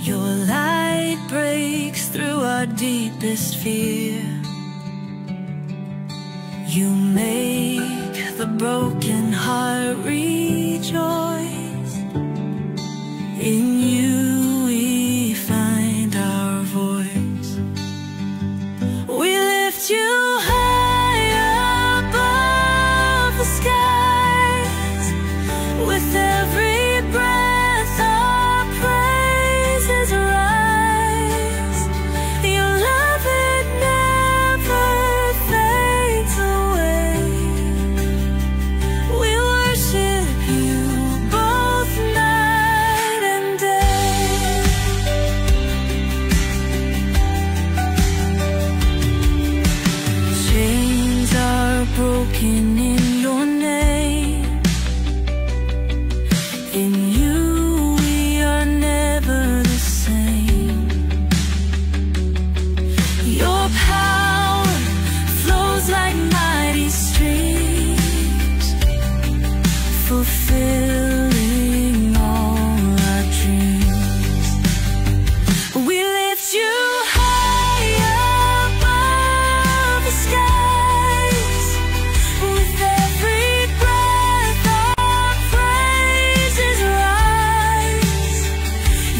Your light breaks through our deepest fear. You make the broken heart rejoice. In you we find our voice. We lift you high above the skies. With every breath our praises rise. Your love, it never fades away. We worship you both night and day. Chains are broken in your name. In you we are never the same. Your power flows like mighty streams, fulfilling all our dreams. We lift you high above the skies. With every breath our praises rise.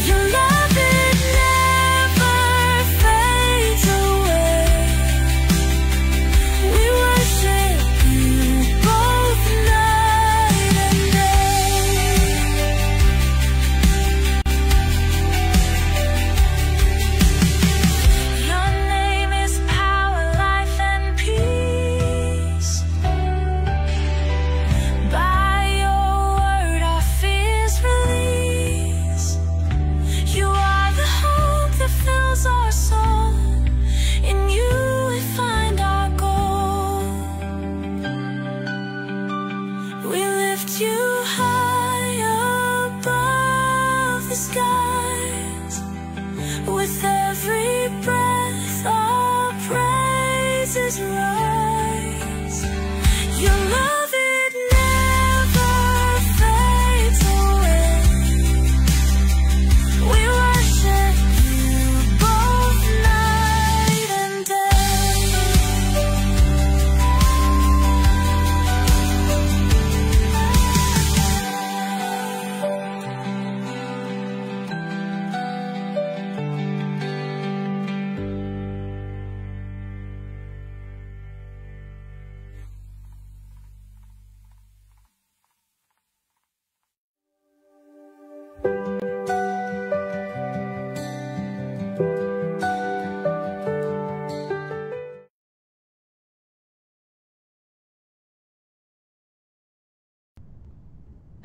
Your love, it never fades away. We worship you both night and day. Your name is power, life, and peace. By your word our fears release. You are the hope that fills our soul. In you we find our goal. We lift you high above the skies. With every breath our praises rise. Your love, it never fades away. We worship you both night and day.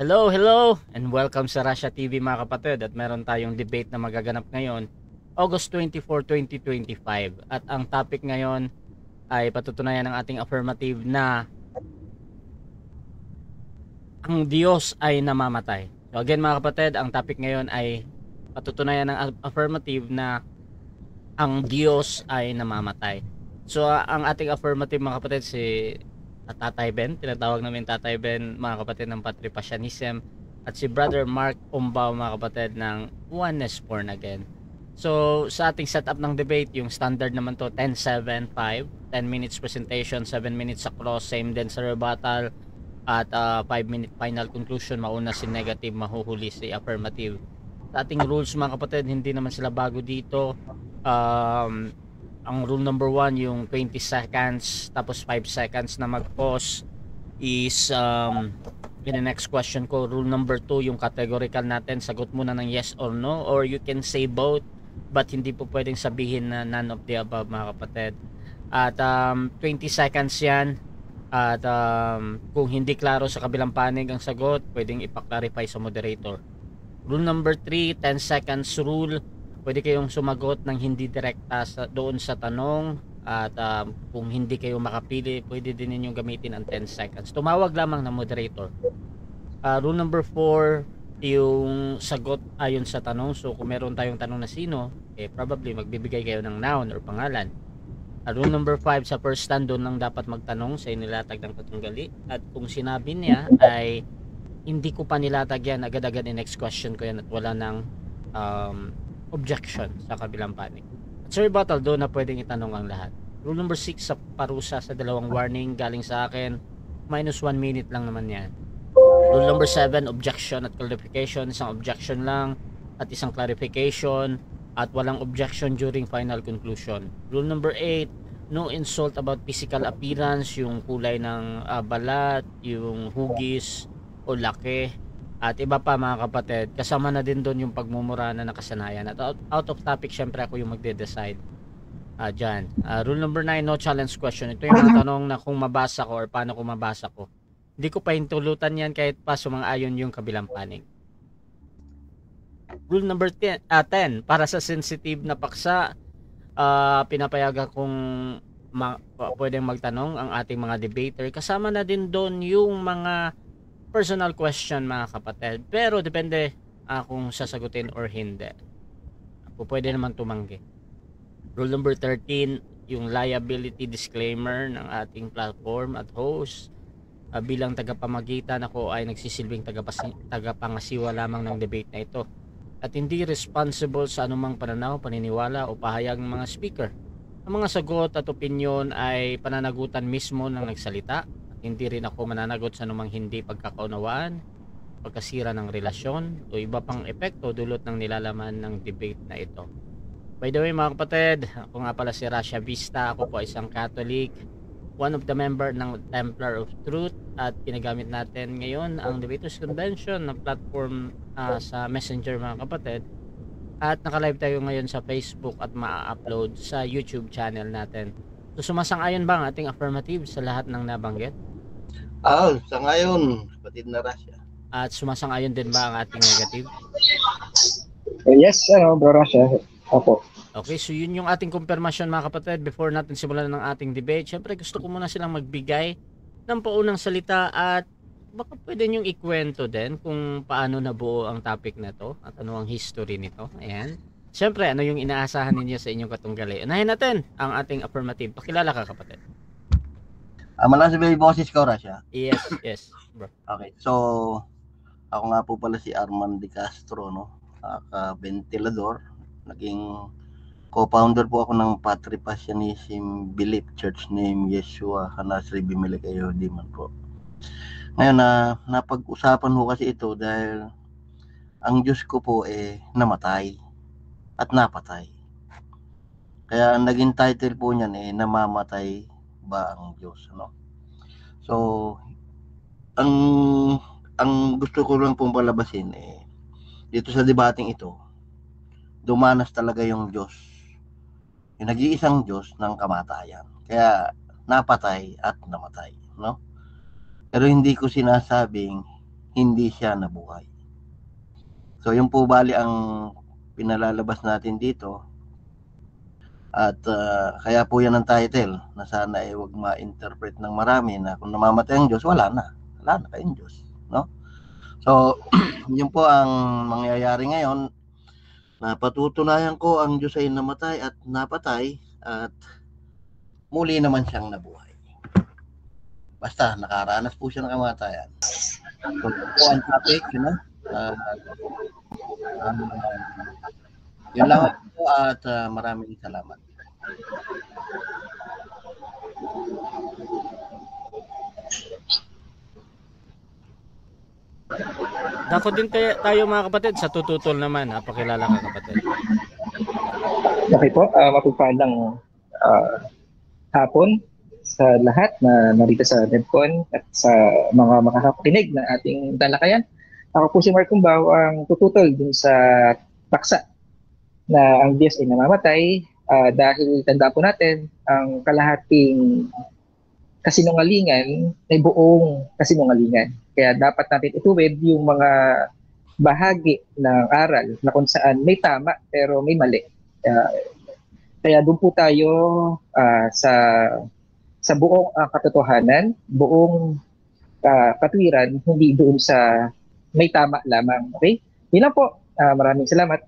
Hello, hello, and welcome sa Russia TV mga kapatid. At meron tayong debate na magaganap ngayon, August 24, 2025. At ang topic ngayon ay patutunayan ng ating affirmative na ang Diyos ay namamatay. So again mga kapatid, ang topic ngayon ay patutunayan ng affirmative na ang Diyos ay namamatay. So ang ating affirmative mga kapatid si Tatay Ben, tinatawag namin Tatay Ben mga kapatid ng Patripasyanism, at si Brother Mark Umbao mga kapatid ng Oneness Born Again. So sa ating setup ng debate, yung standard naman to 10-7-5, 10 minutes presentation, 7 minutes sa cross, same din sa rebuttal, at 5-minute final conclusion. Mauna si negative, mahuhuli si affirmative. Sa ating rules mga kapatid, hindi naman sila bago dito. Ang rule number 1, yung 20 seconds tapos 5 seconds na mag-pause is in the next question ko. Rule number 2, yung categorical natin, sagot muna ng yes or no, or you can say both but hindi po pwedeng sabihin na none of the above mga kapatid. At 20 seconds yan, at kung hindi klaro sa kabilang panig ang sagot, pwedeng ipaklarify sa moderator. Rule number 3, 10 seconds rule. Pwede kayong sumagot ng hindi direkta doon sa tanong, at kung hindi kayo makapili, pwede din ninyong gamitin ang 10 seconds. Tumawag lamang ng moderator. Rule number 4, yung sagot ayon sa tanong. So kung meron tayong tanong na sino, probably magbibigay kayo ng noun or pangalan. Rule number 5, sa first stand doon lang dapat magtanong sa inilatag ng patunggali. At kung sinabi niya ay hindi ko pa nilatag yan, agad-agad next question ko yan at wala nang objection sa kabilang panig. At sa rebuttal, doon na pwedeng itanong ang lahat. Rule number 6 sa parusa sa dalawang warning galing sa akin, -1 minute lang naman yan. Rule number 7, objection at clarification, isang objection lang at isang clarification at walang objection during final conclusion. Rule number 8, no insult about physical appearance, yung kulay ng balat, yung hugis o laki at iba pa mga kapatid. Kasama na din doon yung pagmumura na nakasanayan. At out of topic, syempre ako yung magde-decide dyan. Rule number 9, no challenge question. Ito yung mga tanong na kung mabasa ko or paano ko mabasa ko. Hindi ko pa hintulutan yan kahit pa sumang-ayon yung kabilang panig. Rule number 10, para sa sensitive na paksa, pinapayagan kung pwedeng magtanong ang ating mga debater. Kasama na din doon yung mga personal question mga kapatid. Pero depende kung sasagutin or hindi. Pwede naman tumanggi. Rule number 13, yung liability disclaimer ng ating platform at host. Bilang tagapamagitan, ako ay nagsisilbing tagapangasiwa lamang ng debate na ito. At hindi responsible sa anumang pananaw, paniniwala o pahayag ng mga speaker. Ang mga sagot at opinyon ay pananagutan mismo ng nagsalita at hindi rin ako mananagot sa anumang hindi pagkakaunawaan, pagkasira ng relasyon o iba pang epekto dulot ng nilalaman ng debate na ito. By the way mga kapatid, ako nga pala si Rasha Vista, ako po ay isang Catholic, one of the member ng Templar of Truth at ginagamit natin ngayon ang Debaters Convention na platform sa Messenger mga kapatid at naka-live tayo ngayon sa Facebook at ma-upload sa YouTube channel natin. So sumasang-ayon ba ang ating affirmative sa lahat ng nabanggit? Sa ngayon, kapatid na Rasha. At sumasang-ayon din ba ang ating negative? Yes, bro Rasha. Opo. Okay, so yun yung ating confirmation mga kapatid. Before natin simulan ng ating debate, syempre gusto ko muna silang magbigay ng paunang salita at baka pwede nyong ikwento din kung paano nabuo ang topic na to at ano ang history nito. Ayan. Syempre, ano yung inaasahan ninyo sa inyong katunggali? Unahin natin ang ating affirmative. Pakilala ka kapatid. Malakas ba yung boses ko, Rasha? Yes, bro. Okay, so ako nga po pala si Arman De Castro, no? Ventilador. Naging co-founder po ako ng Patripasyanism Belief Church name Yeshua Hanasri Bimilikayo Diman po. Ngayon napag-usapan ho kasi ito dahil ang Diyos ko po namatay at napatay. Kaya ang naging title po niyan namamatay ba ang Diyos, no? So ang gusto ko lang pong palabasin dito sa debating ito, dumanas talaga yung Diyos, yung nag-iisang Diyos ng kamatayan. Kaya napatay at namatay, no? Pero hindi ko sinasabing hindi siya nabuhay. So yung po bali ang pinalalabas natin dito. At kaya po yan ang title na sana wag ma-interpret ng marami na kung namamatay ang Diyos, wala na kayong Diyos, no? So yun po ang mangyayari ngayon. Napatutunayan ko ang Diyos ay namatay at napatay at muli naman siyang nabuhay. Basta nakaranas po siya ng kamatayan. So po ang topic, yun lang po at maraming salamat. Dako din tayo mga kapatid sa tututol naman. Pakilala ka kapatid. Okay po, mapagpalang hapon sa lahat na narito sa NEDCON at sa mga makakakinig ng ating talakayan. Ako po si Mark Cumbaw, ang tututol dun sa paksa na ang Diyos ay namamatay dahil tanda po natin ang kalahating kasinungalingan ay buong kasinungalingan. Kaya dapat natin ituwid yung mga bahagi ng aral na kung saan may tama pero may mali. Kaya doon po tayo sa buong katotohanan, buong katwiran, hindi doon sa may tama lamang. Okay? Yun lang po. Maraming salamat.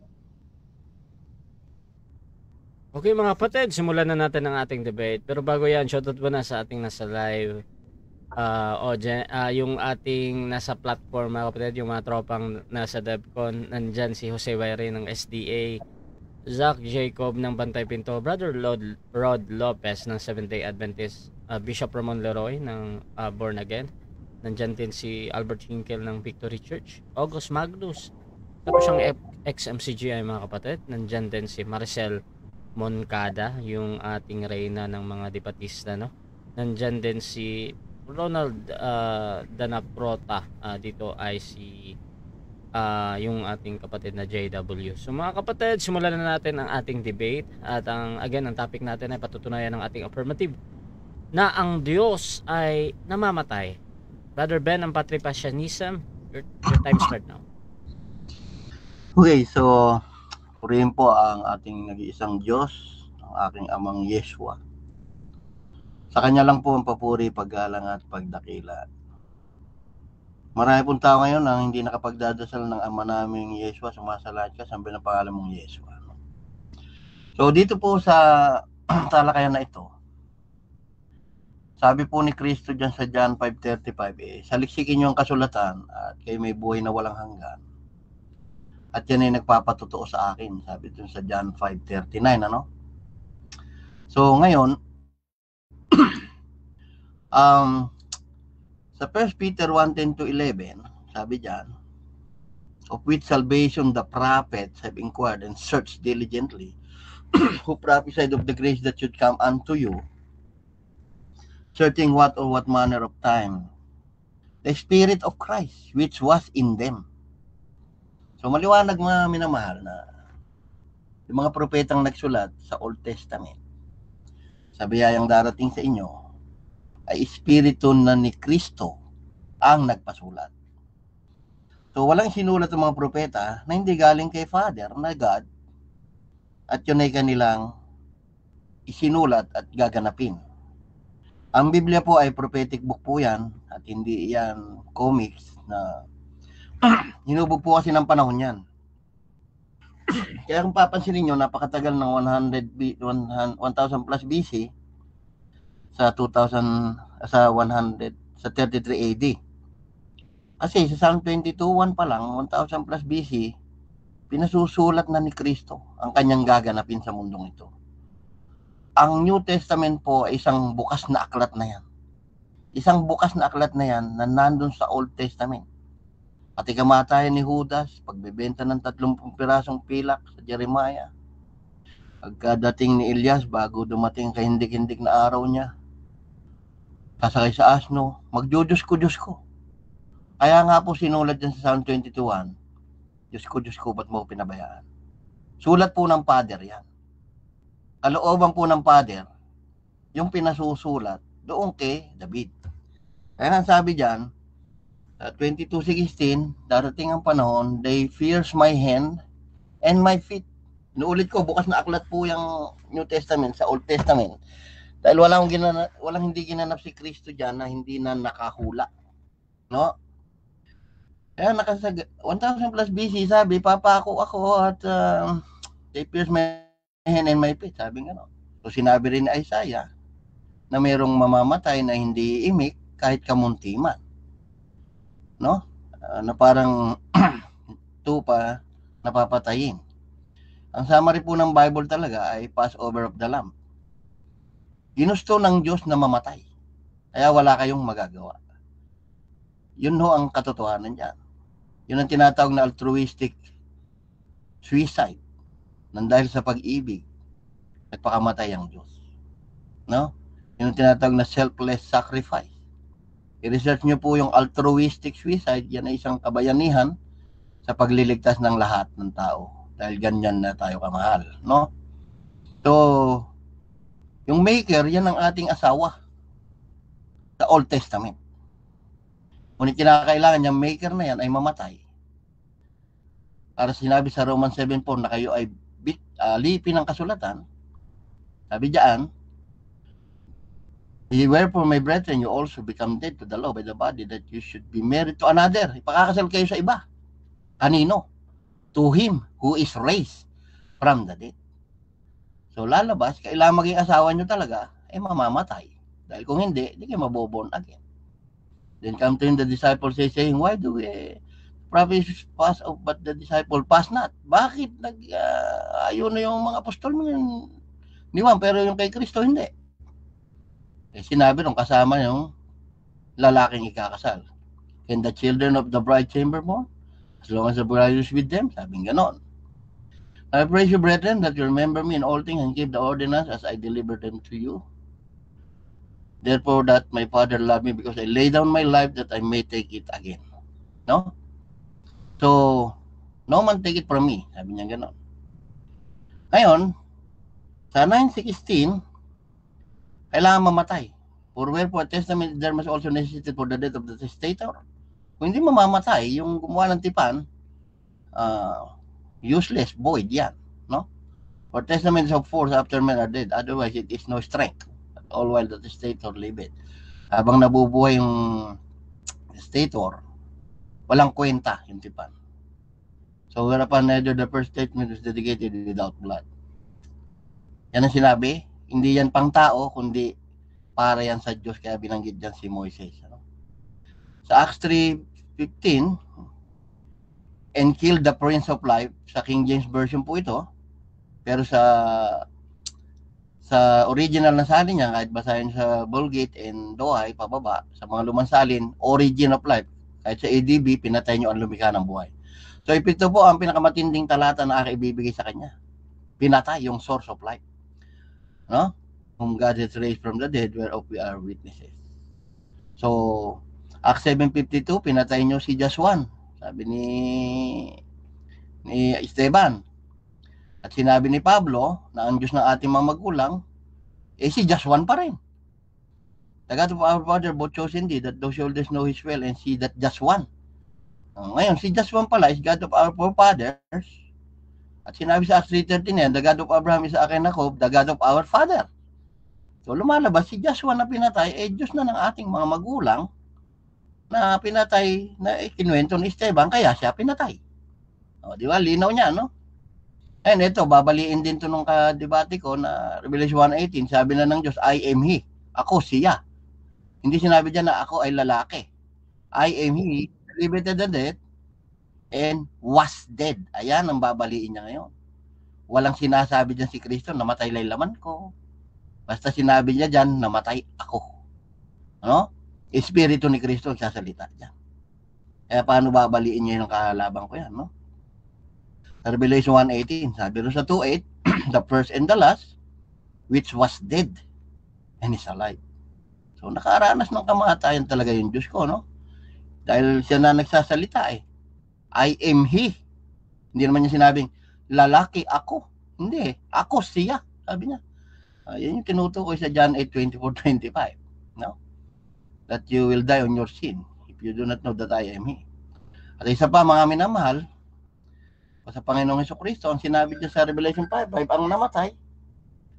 Okay mga kapatid, simulan na natin ang ating debate. Pero bago yan, shoutout po na sa ating nasa live yung ating nasa platform mga kapatid, yung mga tropang nasa DevCon. Nandyan si Jose Wairi ng SDA, Zach Jacob ng Bantay Pinto, Brother Rod Lopez ng Seventh-day Adventist, Bishop Ramon Leroy ng Born Again. Nandyan din si Albert Hinkel ng Victory Church, August Magnus, tapos ang ex-MCGI mga kapatid. Nandyan din si Maricel Moncada, yung ating reyna ng mga debatista, no? Nandyan din si Ronald Danaprota, dito ay si yung ating kapatid na JW. So mga kapatid, simulan na natin ang ating debate. At ang topic natin ay patutunayan ng ating affirmative na ang Diyos ay namamatay. Brother Ben, ang Patripasyanism, your time start now. Okay, so purihin po ang ating nag-iisang Diyos, ang aking amang Yeshua. Sa Kanya lang po ang papuri, paggalang at pagdakila. Marami pong tao ngayon ang hindi nakapagdadasal ng ama naming Yeshua, sumasalahat ka, sabi na pangalan mong Yeshua. So dito po sa talakayan na ito, sabi po ni Kristo dyan sa John 5:35, saliksikin niyo ang kasulatan at kayo may buhay na walang hanggan. At yan ay nagpapatotoo sa akin, sabi dun sa John 5:39, ano? So ngayon, sa 1 Peter 1:10-11, sabi dyan, of which salvation the prophets have inquired and searched diligently, who prophesied of the grace that should come unto you, searching what manner of time the Spirit of Christ which was in them. So maliwanag mga minamahal na yung mga propetang nagsulat sa Old Testament, sa biyayang darating sa inyo, ay Espiritu na ni Kristo ang nagpasulat. So walang sinulat ng mga propeta na hindi galing kay Father na God, at yun ay kanilang isinulat at gaganapin. Ang Biblia po ay prophetic book po yan, at hindi yan comics na hinubog po kasi ng panahon yan. Kaya kung papansinin nyo, napakatagal ng 1000 plus BC sa 33 AD. Kasi sa Psalm 22:1 pa lang, 1000 plus BC, pinasusulat na ni Kristo ang kanyang gaganapin sa mundong ito. Ang New Testament po ay isang bukas na aklat na yan. Isang bukas na aklat na yan na nandun sa Old Testament. Pati kamatayan ni Judas, pagbebenta ng 30 pirasong pilak sa Jeremiah, pagkadating ni Elias bago dumating kahindik-hindik na araw niya, sasakay sa asno, Diyos ko. Kaya nga po sinulat dyan sa Psalm 22:1, Diyos ko, ba't mo pinabayaan? Sulat po ng Father yan. Kalooban po ng Father, yung pinasusulat doon kay David. Kaya nga sabi dyan, 22:16, darating ang panahon, they pierce my hand and my feet. Inuulit ko, bukas na aklat po yung New Testament sa Old Testament. Dahil walang hindi ginanap si Kristo dyan na hindi na nakahula. No? Kaya 1000 plus BC, sabi, papako ako at they pierce my hand and my feet, sabi nga no. So sinabi rin ni Isaiah na mayroong mamamatay na hindi imik kahit kamunti man, no? Na parang tupa napapatayin. Ang summary po ng Bible talaga ay Passover of the Lamb. Ginusto ng Diyos na mamatay, kaya wala kayong magagawa. Yun ho ang katotohanan niyan. Yun ang tinatawag na altruistic suicide. Nang dahil sa pag-ibig, nagpakamatay ang Diyos. No? Yung tinatawag na selfless sacrifice. I-research nyo po yung altruistic suicide, yan ay isang kabayanihan sa pagliligtas ng lahat ng tao. Dahil ganyan na tayo kamahal. No? So, yung maker, yan ang ating asawa sa Old Testament. Ngunit kinakailangan yung maker na yan ay mamatay. Para sinabi sa Romans 7:4 na kayo ay lipi ng kasulatan, sabi diyan, wherefore my brethren, you also become dead to the law by the body, that you should be married to another. Ipakakasal kayo sa iba. Kanino? To him who is raised from the dead. So lalabas, kailangan maging asawa nyo talaga, mamamatay. Dahil kung hindi, di kayo maboborn again. Then come to him, the disciples saying, why do we prophets pass off, but the disciple pass not. Bakit ayun na yung mga apostol ni Juan, pero yung kay Kristo hindi? Sinabi nung kasama yung lalaking ikakasal. Can the children of the bride chamber mourn as long as the bride is with them? Sabing ganon. I praise you, brethren, that you remember me in all things and keep the ordinance as I deliver them to you. Therefore, that my Father loved me because I lay down my life that I may take it again. No? So, no man take it from me. Sabi niya ganon. Ngayon, sa 9:16, kailangan mamatay. For wherefore testament there must also necessity for the death of the testator. Kung hindi mamamatay, yung gumawa ng tipan, useless, void yan. No? For testament is of force after men are dead. Otherwise, it is no strength. All while the testator liveth. Habang nabubuhay yung testator, walang kwenta yung tipan. So, whereupon neither the first statement is dedicated without blood. Yan ang sinabi, hindi yan pang tao, kundi para yan sa Diyos, kaya binanggit dyan si Moises. Sa Acts 3:15, and killed the Prince of Life, sa King James Version po ito, pero sa original na salin niya, kahit basahin sa Vulgate and Douay, pababa, sa mga lumang salin, Origin of Life, kahit sa ADB, pinatay niyo ang lumikha ng buhay. So, ito po ang pinakamatinding talata na aking ibibigay sa kanya. Pinatay yung source of life. No? Whom God has raised from the dead, whereof we are witnesses. So, Acts 7:52, pinatay nyo si Joshua. Sabi ni Esteban. At sinabi ni Pablo na ang Diyos ng ating mga magulang, si Joshua pa rin. The God of our Father both chosen thee, that thou shouldest know His will and see that Joshua. Ngayon, si Joshua pala is God of our forefathers. At sinabi sa Acts 3:13 yan, the God of Abraham, Isaac, and Jacob, the God of our father. So lumalabas, si Joshua na pinatay, Diyos na ng ating mga magulang na pinatay, na kinuwento ni Esteban, kaya siya pinatay. O, di ba? Linaw niya, no? And ito, babaliin din to nung kadebate ko na Revelation 1:18, sabi na ng Diyos, I am He. Ako siya. Hindi sinabi dyan na ako ay lalaki. I am He, lived the dead, and was dead. Ayan ang babaliin niya ngayon. Walang sinasabi dyan si Kristo, namatay lang laman ko. Basta sinabi niya dyan, namatay ako. Ano? Espiritu ni Kristo ang sasalita dyan. Kaya paano babaliin niya yung kahalabang ko yan, no? Revelation 1:18, sabi rin sa 2:8, the first and the last, which was dead, and is alive. So, nakaranas ng kamatayan talaga yung Diyos ko, no? Dahil siya na nagsasalita eh. I am He. Hindi naman niya sinabing, lalaki ako. Hindi, ako siya. Sabi niya. Yan yung tinutukoy sa John 8:24-25. No? That you will die on your sin if you do not know that I am He. At isa pa, mga minamahal, sa Panginoong Jesucristo, ang sinabi niya sa Revelation 5:5,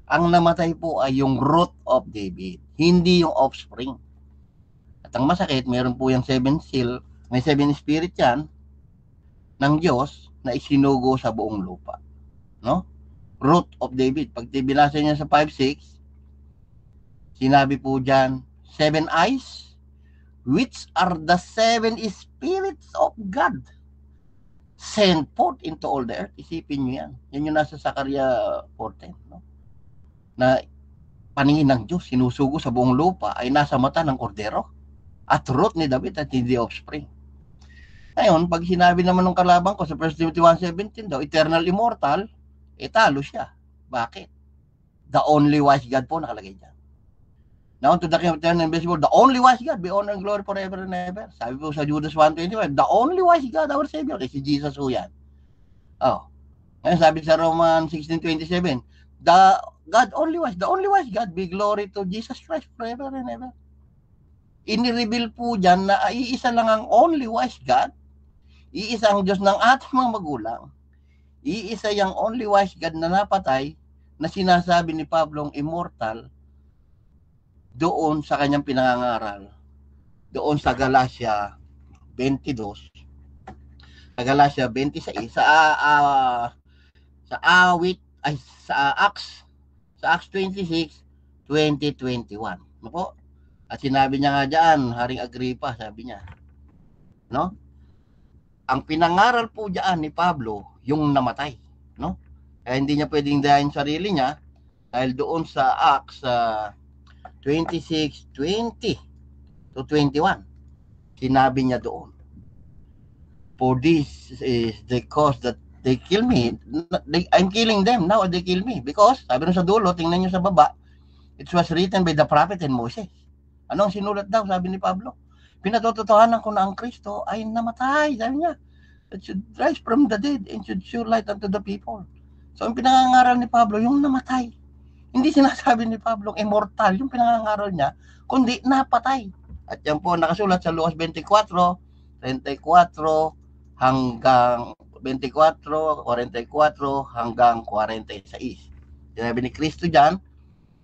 ang namatay po ay yung root of David, hindi yung offspring. At ang masakit, meron po yung 7 seal, may 7 spirit yan ng Diyos na isinugo sa buong lupa. No? Root of David. Pag binasa niya sa 5:6, sinabi po dyan, 7 eyes, which are the 7 spirits of God, sent forth into all the earth. Isipin nyo yan. Yan yung nasa Zechariah 4:10. No? Na paningin ng Diyos, sinusugo sa buong lupa, ay nasa mata ng kordero at root ni David at hindi offspring. Ngayon, pag sinabi naman ng kalabang ko sa 1 Timothy 1:17 daw, eternal immortal, talo siya. Bakit? The only wise God po nakalagay dyan. Now, to the King of eternal and invisible, the only wise God, be honor and glory forever and ever. Sabi po sa Judas 1:25, the only wise God, our Savior, is si Jesus po yan. Oh. Ngayon, sabi sa Roman 16:27, the God only wise, the only wise God, be glory to Jesus Christ forever and ever. Inireveal po dyan na iisa lang ang only wise God, iisa ang Diyos ng ating mga magulang, iisa yung only wise God na napatay, na sinasabi ni Pablong immortal, doon sa kanyang pinangangaral, doon sa Galatia 22, sa Galatia 26, sa Acts 26:20-21. Ano po? At sinabi niya nga dyan, Haring Agripa, sabi niya, no? ang pinangaral po diyan ni Pablo, yung namatay, no? Kaya hindi niya pwedeng dayain sarili niya dahil doon sa Acts 26:20 to 21, sinabi niya doon, for this is the cause that they kill me. I'm killing them now, they kill me. Because, sabi rin sa dulo, tingnan nyo sa baba, it was written by the prophet and Moses. Ano ang sinulat daw, sabi ni Pablo? Pinatotohanan ko na ang Kristo ay namatay, sabi niya. It should rise from the dead and should show light unto the people. So, ang pinangangaral ni Pablo, yung namatay. Hindi sinasabi ni Pablo immortal, yung pinangangaral niya, kundi napatay. At yan po nakasulat sa Lucas 24, 34 hanggang 24, 44 hanggang 46. Sinabi ni Kristo diyan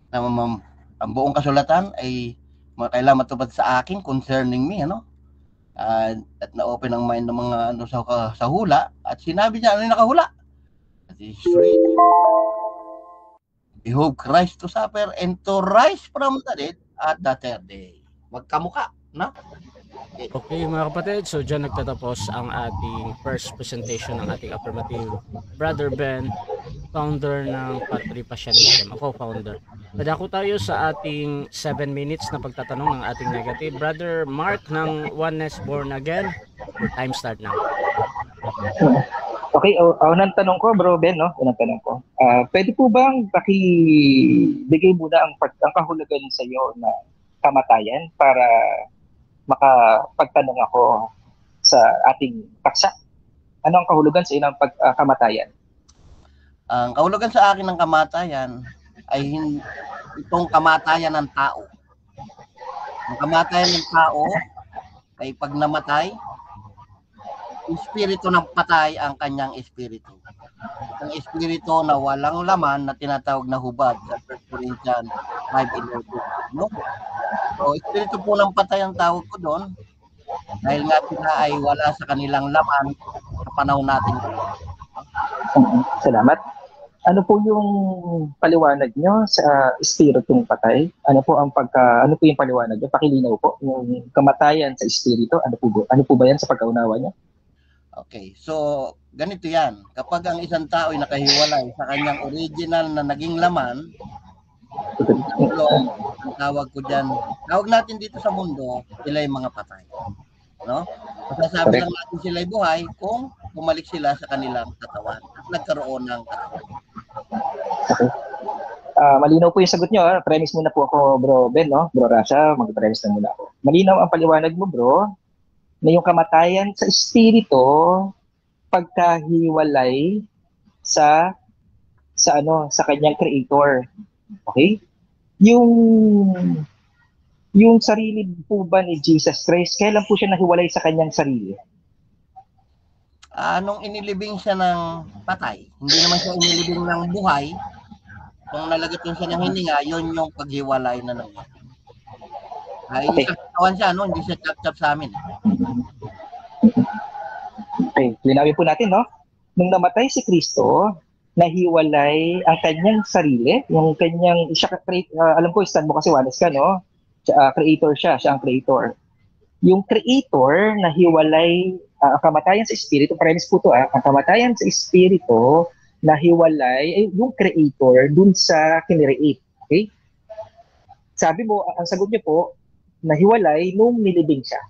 na ang buong kasulatan ay kailangan matupad sa akin concerning me, ano? At na-open ang mind ng mga ano sa hula, at sinabi niya ano yung nakahula? At is free. Behold Christ to suffer and to rise from the dead at the third day. Magkamuka, no? Okay mga kapatid, so dyan nagtatapos ang ating first presentation ng ating affirmative. Brother Ben, founder ng Patripasyanism. Ako founder. Padako tayo sa ating 7 minutes na pagtatanong ng ating negative. Brother Mark ng Oneness Born Again, your time start now. Okay, unang tanong ko, Bro Ben, no? Unang tanong ko. Pwede po bang pakibigay muna ang kahulugan sa iyo na kamatayan para makapagtanong ako sa ating paksa? Ano ang kahulugan sa iyo ng kamatayan? Ang kahulugan sa akin ng kamatayan ay itong kamatayan ng tao. Ang kamatayan ng tao ay pag namatay, espiritu ng patay ang kanyang espiritu. Ang espiritu na walang laman na tinatawag na hubad sa 1 Corinthians 5:11. No? So, espiritu po ng patay ang tawag ko doon dahil nga sila ay wala sa kanilang laman sa panahon natin. Salamat. Ano po yung paliwanag nyo sa espiritong patay? Ano po yung paliwanag nyo? Pakilinaw po yung kamatayan sa espiritu. Ano po ba yan sa pagkaunawa niya? Okay, so ganito yan. Kapag ang isang tao ay nakahiwalay sa kanyang original na naging laman, so, ang tawag ko dyan, tawag natin dito sa mundo, sila yung mga patay. No? Masasabi lang natin sila ay buhay kung bumalik sila sa kanilang katawan at nagkaroon ng katawan. Okay. Malinaw po yung sagot nyo. Premise muna po ako, Bro Ben, no? Bro Rasha, mag-premise na muna ako. Malinaw ang paliwanag mo, bro, na yung kamatayan sa espiritu pagkahiwalay sa kanyang creator. Okay? Yung sarili po ba ni Jesus Christ, kailan po siya nahiwalay sa kanyang sarili? Nung inilibing siya ng patay, hindi naman siya inilibing ng buhay. Kung nalagatan siya ng hininga, yun yung paghiwalay na nangyari. Okay. Isang katawan siya, no? Hindi siya chap-chap sa amin. Okay, linawin po natin, no? Nung namatay si Kristo, nahiwalay ang kanyang sarili, yung kanyang, alam ko, stand mo kasi walas ka, no? Creator siya ang creator. Yung creator, nahiwalay, ang kamatayan sa espiritu, premise po to, ang kamatayan sa espiritu, nahiwalay, yung creator, dun sa kinreate. Okay? Sabi mo, ang sagot niyo po, nahiwalay nung nilibing siya.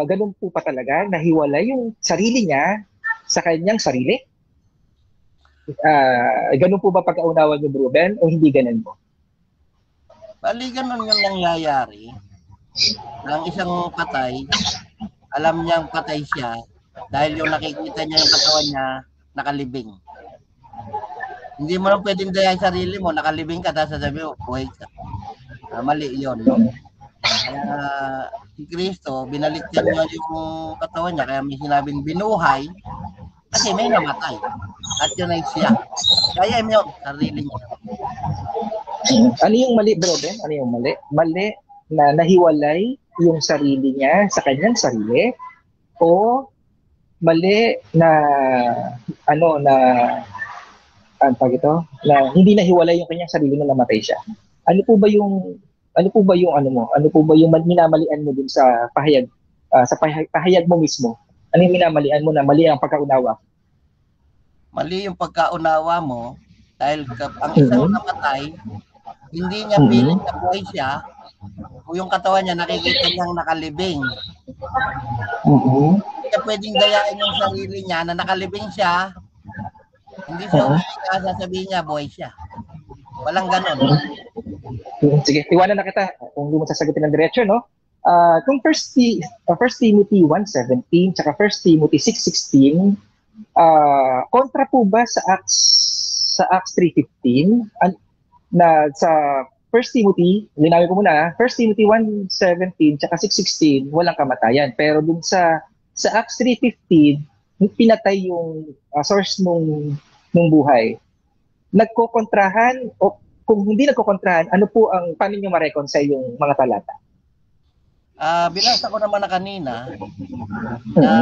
Ganun po pa talaga, nahiwalay yung sarili niya sa kanyang sarili? Ganun po ba pagkaunawan niyo, Bro Ben, o hindi ganun po? Bali, ganun yung nangyayari. Ang isang patay, alam niyang patay siya dahil yung nakikita niya yung katawan niya, nakalibing. Hindi mo lang pwedeng dayain sarili mo, nakalibing ka, tapos sasabi mo, buhay ka. Mali yun, no? Kaya si Kristo, binaliktan niya yung katawan niya, kaya may sinabing binuhay, kasi may namatay. At yun ay siya. Kaya yun, sarili niya. Ano yung mali, bro, Ben? Ano yung mali? Mali na nahiwalay yung sarili niya sa kanyang sarili, o mali na na hindi nahiwalay yung kanyang sarili na namatay siya? Ano po ba yung minamalian mo dun sa pahayag mo mismo Ano yung minamalian mo na mali ang pagkaunawa? Mali yung pagkaunawa mo dahil ang isang namatay, hindi niya pilit na buhay siya, o yung katawan niya nakikita niyang nakalibing. Hindi niya pwedeng dayain yung sarili niya na nakalibing siya, hindi siya umiiga, sasabihin niya buhay siya. Walang ganon. Sige, tiwanan na kita kung hindi mo sasagutin ng diretso, no? Kung 1 Timothy 1:17 tsaka 1 Timothy 6:16, kontra po ba sa Acts 3:15 na sa 1 Timothy, linawin ko muna, 1 Timothy 1:17 tsaka 6:16 walang kamatayan, pero dun sa Acts 3:15 pinatay yung source nung buhay. Nagkokontrahan, o kung hindi nagkokontrahan, ano po ang paano niyo ma-reconcile yung mga talata? Binasa ko naman na kanina na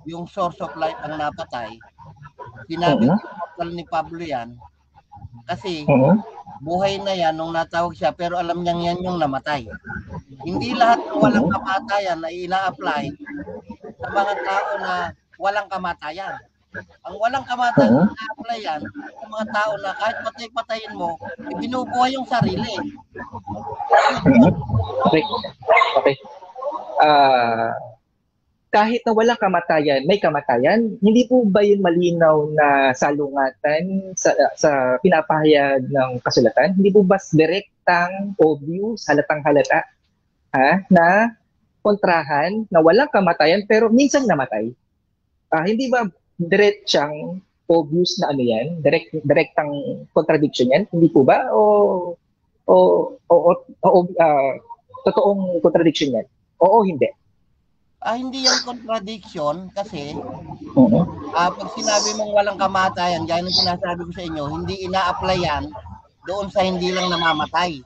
yung source of life ang napatay. Sinabi ni Pablo yan kasi buhay na yan nung natawag siya, pero alam niyang yan yung namatay. Hindi lahat ng walang kamatayan na ina-apply sa mga tao na walang kamatayan. Ang walang kamatayan na ina-apply yan sa mga tao na kahit patay-patayin mo, binubuhay yung sarili. Okay. Kahit na walang kamatayan, may kamatayan, hindi po ba yun malinaw na salungatan sa pinapahayag ng kasulatan? Hindi po ba direktang, obvious, halatang halata na kontrahan na walang kamatayan pero minsan namatay? Hindi ba diretsang obvious na ano yan? Direktang contradiction yan? Hindi po ba? Totoong contradiction yan? Oo, hindi. Hindi yan contradiction kasi pag sinabi mong walang kamatayan, gaya ng sinasabi ko sa inyo, hindi ina-apply yan doon sa hindi lang namamatay.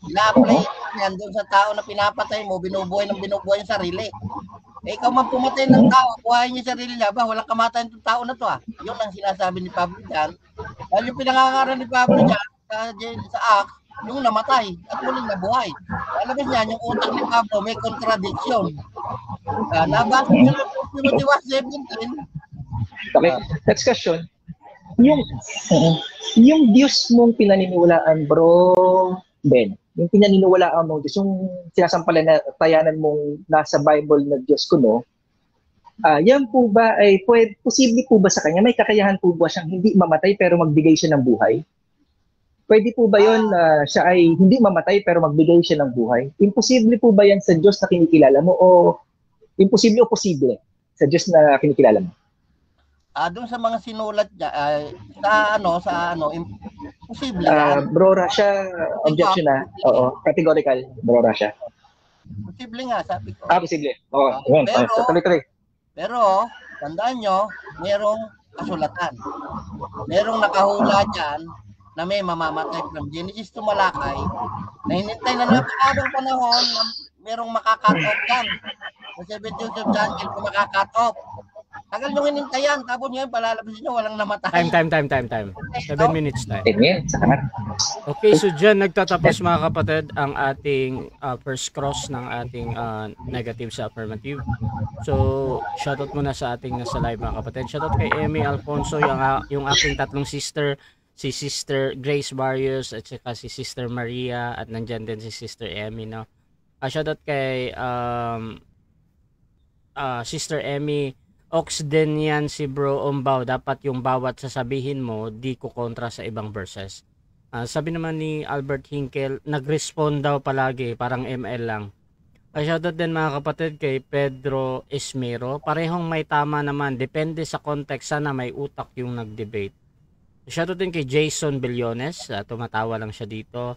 Ina-apply yan doon sa tao na pinapatay mo, binubuhay yung sarili. Ikaw man pumatay ng tao, buhayin niya sarili niya, walang kamatayan ng tao na to Yun ang sinasabi ni Pablo dyan. Dahil yung pinangangaral ni Pablo dyan sa Acts, yung namatay at muling nabuhay. Alam niyan, yung utak ni Pablo may contradiction. Nabasa niyo lang Timothy 1:17. Okay, next question. Yung Diyos mong pinaniniwalaan, bro Ben, yung pinaniniwalaan mong Diyos, yung sinasampalan na tayanan mong nasa Bible na Diyos ko, no? Yan po ba ay posible po ba sa kanya? May kakayahan po ba siyang hindi mamatay pero magbigay siya ng buhay? Pwede po ba yun na siya ay hindi mamatay pero magbigay siya ng buhay? Imposible po ba yan sa Diyos na kinikilala mo o imposible o posible sa Diyos na kinikilala mo? Doon sa mga sinulat niya, imposible. Bro Rasha, objection na. Oo, categorical, Bro Rasha. Posible nga, sabi ko. Posible. Oo, tuloy-tuloy. Pero, tandaan nyo, merong kasulatan. Merong nakahula dyan na may mamamatay from Genesis to Malakay, na hinintay na napakabang panahon na merong makakat off dyan. Sa 17th of Daniel, kung makakat off. Tagal nyo hinintayan, tapos ngayon palalabasin nyo, walang namatay. Time. 7 minutes time. 10 minutes. Okay, so dyan nagtatapos mga kapatid ang ating first cross ng ating negative sa affirmative. So, shoutout muna sa ating nasa live mga kapatid. Shoutout kay Emmy Alfonso, yung aking tatlong sister, si Sister Grace Barrios at saka si Sister Maria, at nandyan din si Sister Emmy, no? Shoutout kay Sister Emmy. Ox din yan si Bro Ombaw. Dapat yung bawat sasabihin mo, di ko kontra sa ibang verses. Sabi naman ni Albert Hinkel, nag-respond daw palagi, parang ML lang. Shoutout din mga kapatid kay Pedro Esmero. Parehong may tama naman, depende sa context, sana may utak yung nag-debate. Shoutout din kay Jason Billones, tumatawa lang siya dito.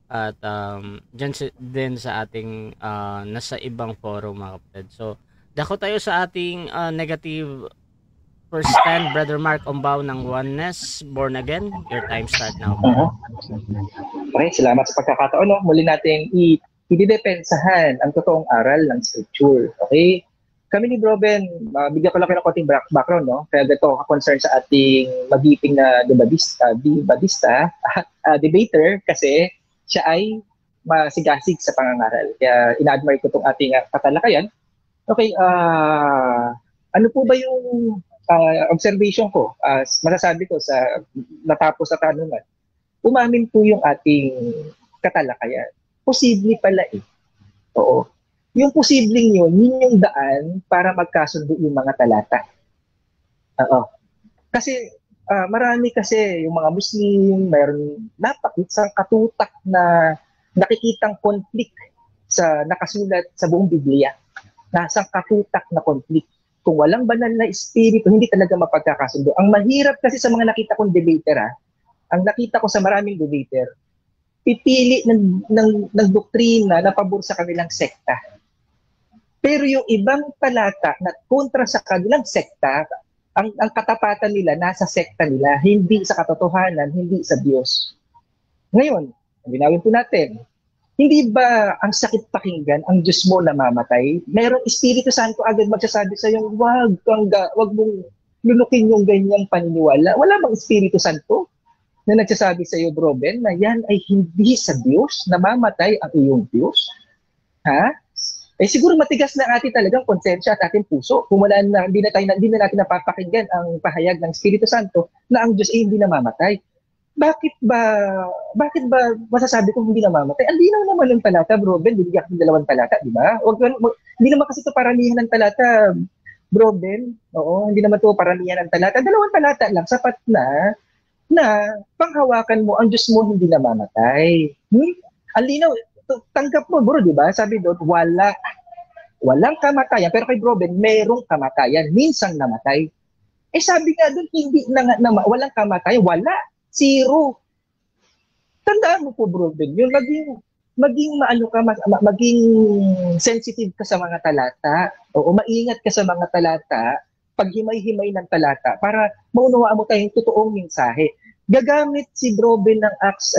At dyan din sa ating nasa ibang forum mga kapatid. So, dako tayo sa ating negative first stand, Brother Mark Ombaw ng Oneness, Born Again. Your time start now. Okay, salamat sa pagkakataon. No? Muli natin i-depensahan ang totoong aral ng Scripture. Okay? Kami ni Bro Ben, bigyan ko lang kayo ng konting background. No? Kaya gato ka-concern sa ating magiping na debater kasi siya ay masigasig sa pangangaral. Kaya ina-admire ko itong ating katalakayan. Okay, ano po ba yung observation ko? Masasabi ko sa natapos na tanungan, umamin po yung ating katalakayan. Posible pala eh. Oo. Yung posibleng yun yung daan para magkasundo yung mga talata. Oo. Kasi marami kasi yung mga Muslim, mayroon napakitsang katutak na nakikitang konflikt sa nakasulat sa buong Biblia. Nasa katutak na konflikt. Kung walang banal na espiritu, hindi talaga mapagkakasundo. Ang mahirap kasi sa mga nakita kong debater, ang nakita ko sa maraming debater, pipili ng doktrina na pabor sa kanilang sekta. Pero yung ibang talata na kontra sa kanilang sekta, ang katapatan nila nasa sekta nila, hindi sa katotohanan, hindi sa Diyos. Ngayon, linawin po natin, hindi ba ang sakit pakinggan ang Diyos mo namamatay? Mayroong Espiritu Santo agad magsasabi sa iyo, wag mong lulukin yung ganyang paniniwala. Wala bang Espiritu Santo na nagsasabi sa iyo, Bro Ben, na yan ay hindi sa Diyos, namamatay ang iyong Diyos? Ha? Eh siguro matigas na ating talagang konsensya at ating puso kung wala na, hindi na natin napapakinggan ang pahayag ng Espiritu Santo na ang Diyos ay hindi namamatay. Bakit ba masasabi kong hindi namamatay? Ang linaw naman ng talata, Bro Ben, bibigyan ko ng 2 talata, di ba? Hindi naman kasi ito paramihan ng talata, Bro Ben. Oo, hindi naman ito paramihan ng talata. 2 talata lang, sapat na panghawakan mo ang Diyos mo hindi namamatay. Ang linaw, tanggap mo, bro, di ba? Sabi doon, walang kamatayan. Pero kay Bro Ben, merong kamatayan. Minsang namatay. Eh sabi nga doon, hindi walang kamatayan. Wala. Zero. Tandaan mo po, Bro Ben, yung maging maging sensitive ka sa mga talata, o maingat ka sa mga talata, paghimay-himay ng talata, para maunawaan mo tayong totoong mensahe. Gagamit si Bro Ben ng Acts,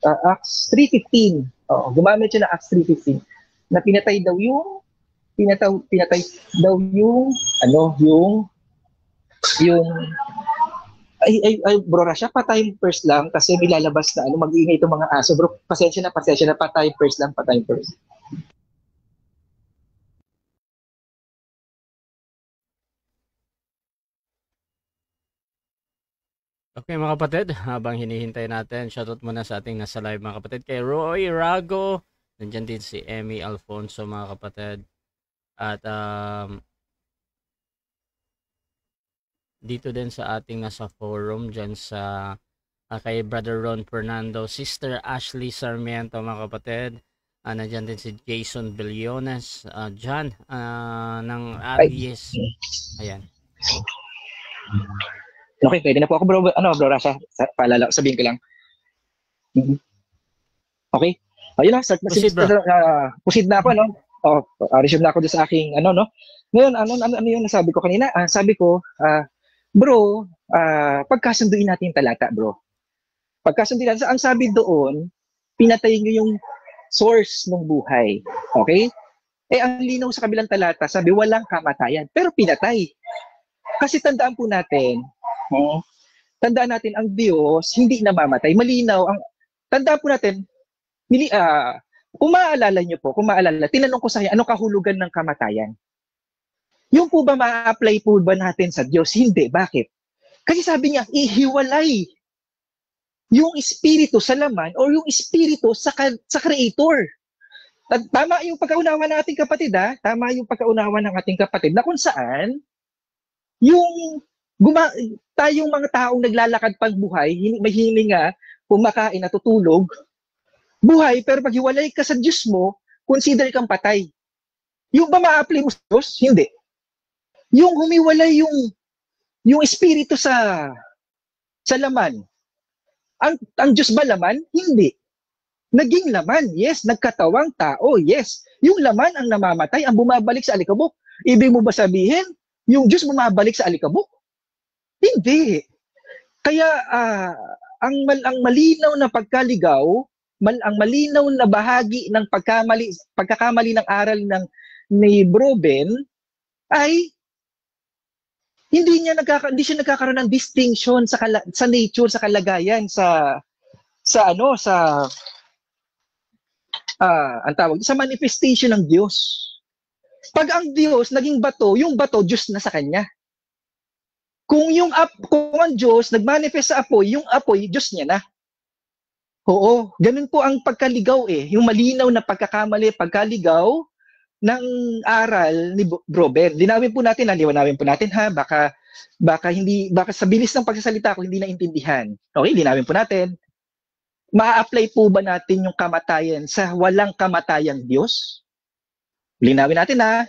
Acts 3:15. Gumamit siya ng Acts 3:15 na pinatay daw yung bro Rasha, patay first lang kasi may lalabas na mag-iingay itong mga aso. Bro, pasensya na, patay first lang. Okay mga kapatid, habang hinihintay natin, shoutout muna sa ating nasa live mga kapatid kay Roy Rago, nandyan din si Emmy Alfonso mga kapatid, at dito din sa ating nasa forum dyan sa kay Brother Ron Fernando, Sister Ashley Sarmiento mga kapatid, nandyan din si Jason Billones dyan ng ABS. Ayan. Okay, pwede na po ako, Bro Rasha, paalala, sabihin ko lang. Okay. Ayun na, proceed na ako, no? Resume na ako sa aking, no? Ngayon, ano yung nasabi ko kanina? Sabi ko, bro, pagkasunduin natin yung talata, bro. Pagkasunduin natin, ang sabi doon, pinatay nyo yung source ng buhay. Okay? Eh, ang linaw sa kabilang talata, sabi, walang kamatayan. Pero pinatay. Kasi tandaan po natin, ang Diyos hindi namamatay. Malinaw. Tandaan po natin, kung maalala, tinanong ko sa kanya, anong kahulugan ng kamatayan? Yung po ba ma-apply po ba natin sa Diyos? Hindi. Bakit? Kasi sabi niya, ihiwalay yung espiritu sa laman o yung espiritu sa Creator. Tama yung pagkaunawa ng ating kapatid, Tama yung pagkaunawa ng ating kapatid na kung saan yung tayong mga taong naglalakad pang buhay, may hininga, kumakain, natutulog, buhay, pero pag hiwalay ka sa Diyos mo, consider kang patay. Yung ba ma-apply mo sa Diyos? Hindi. Yung humiwalay yung espiritu sa laman. Ang Diyos ba laman? Hindi. Naging laman, yes. Nagkatawang tao, yes. Yung laman ang namamatay, ang bumabalik sa alikabok. Ibig mo ba sabihin, yung Diyos bumabalik sa alikabok? Hindi. Kaya ang malinaw na pagkaligaw, ang malinaw na bahagi ng pagkakamali ng aral ni Bro Ben ay hindi siya nagkakaroon ng distinction sa nature, sa kalagayan, sa ang tawag, sa manifestation ng Diyos. Pag ang Diyos naging bato, yung bato Diyos na sa kanya. Kung ang Diyos nagmanifest sa apoy, yung apoy Diyos niya na. Oo, ganun po ang pagkaligaw yung malinaw na pagkaligaw ng aral ni Bro Ben. Linawin po natin ha, baka sa bilis ng pagsasalita ko hindi naintindihan. Okay, linawin po natin. Ma-apply po ba natin yung kamatayan sa walang kamatayang Diyos? Linawin natin ha.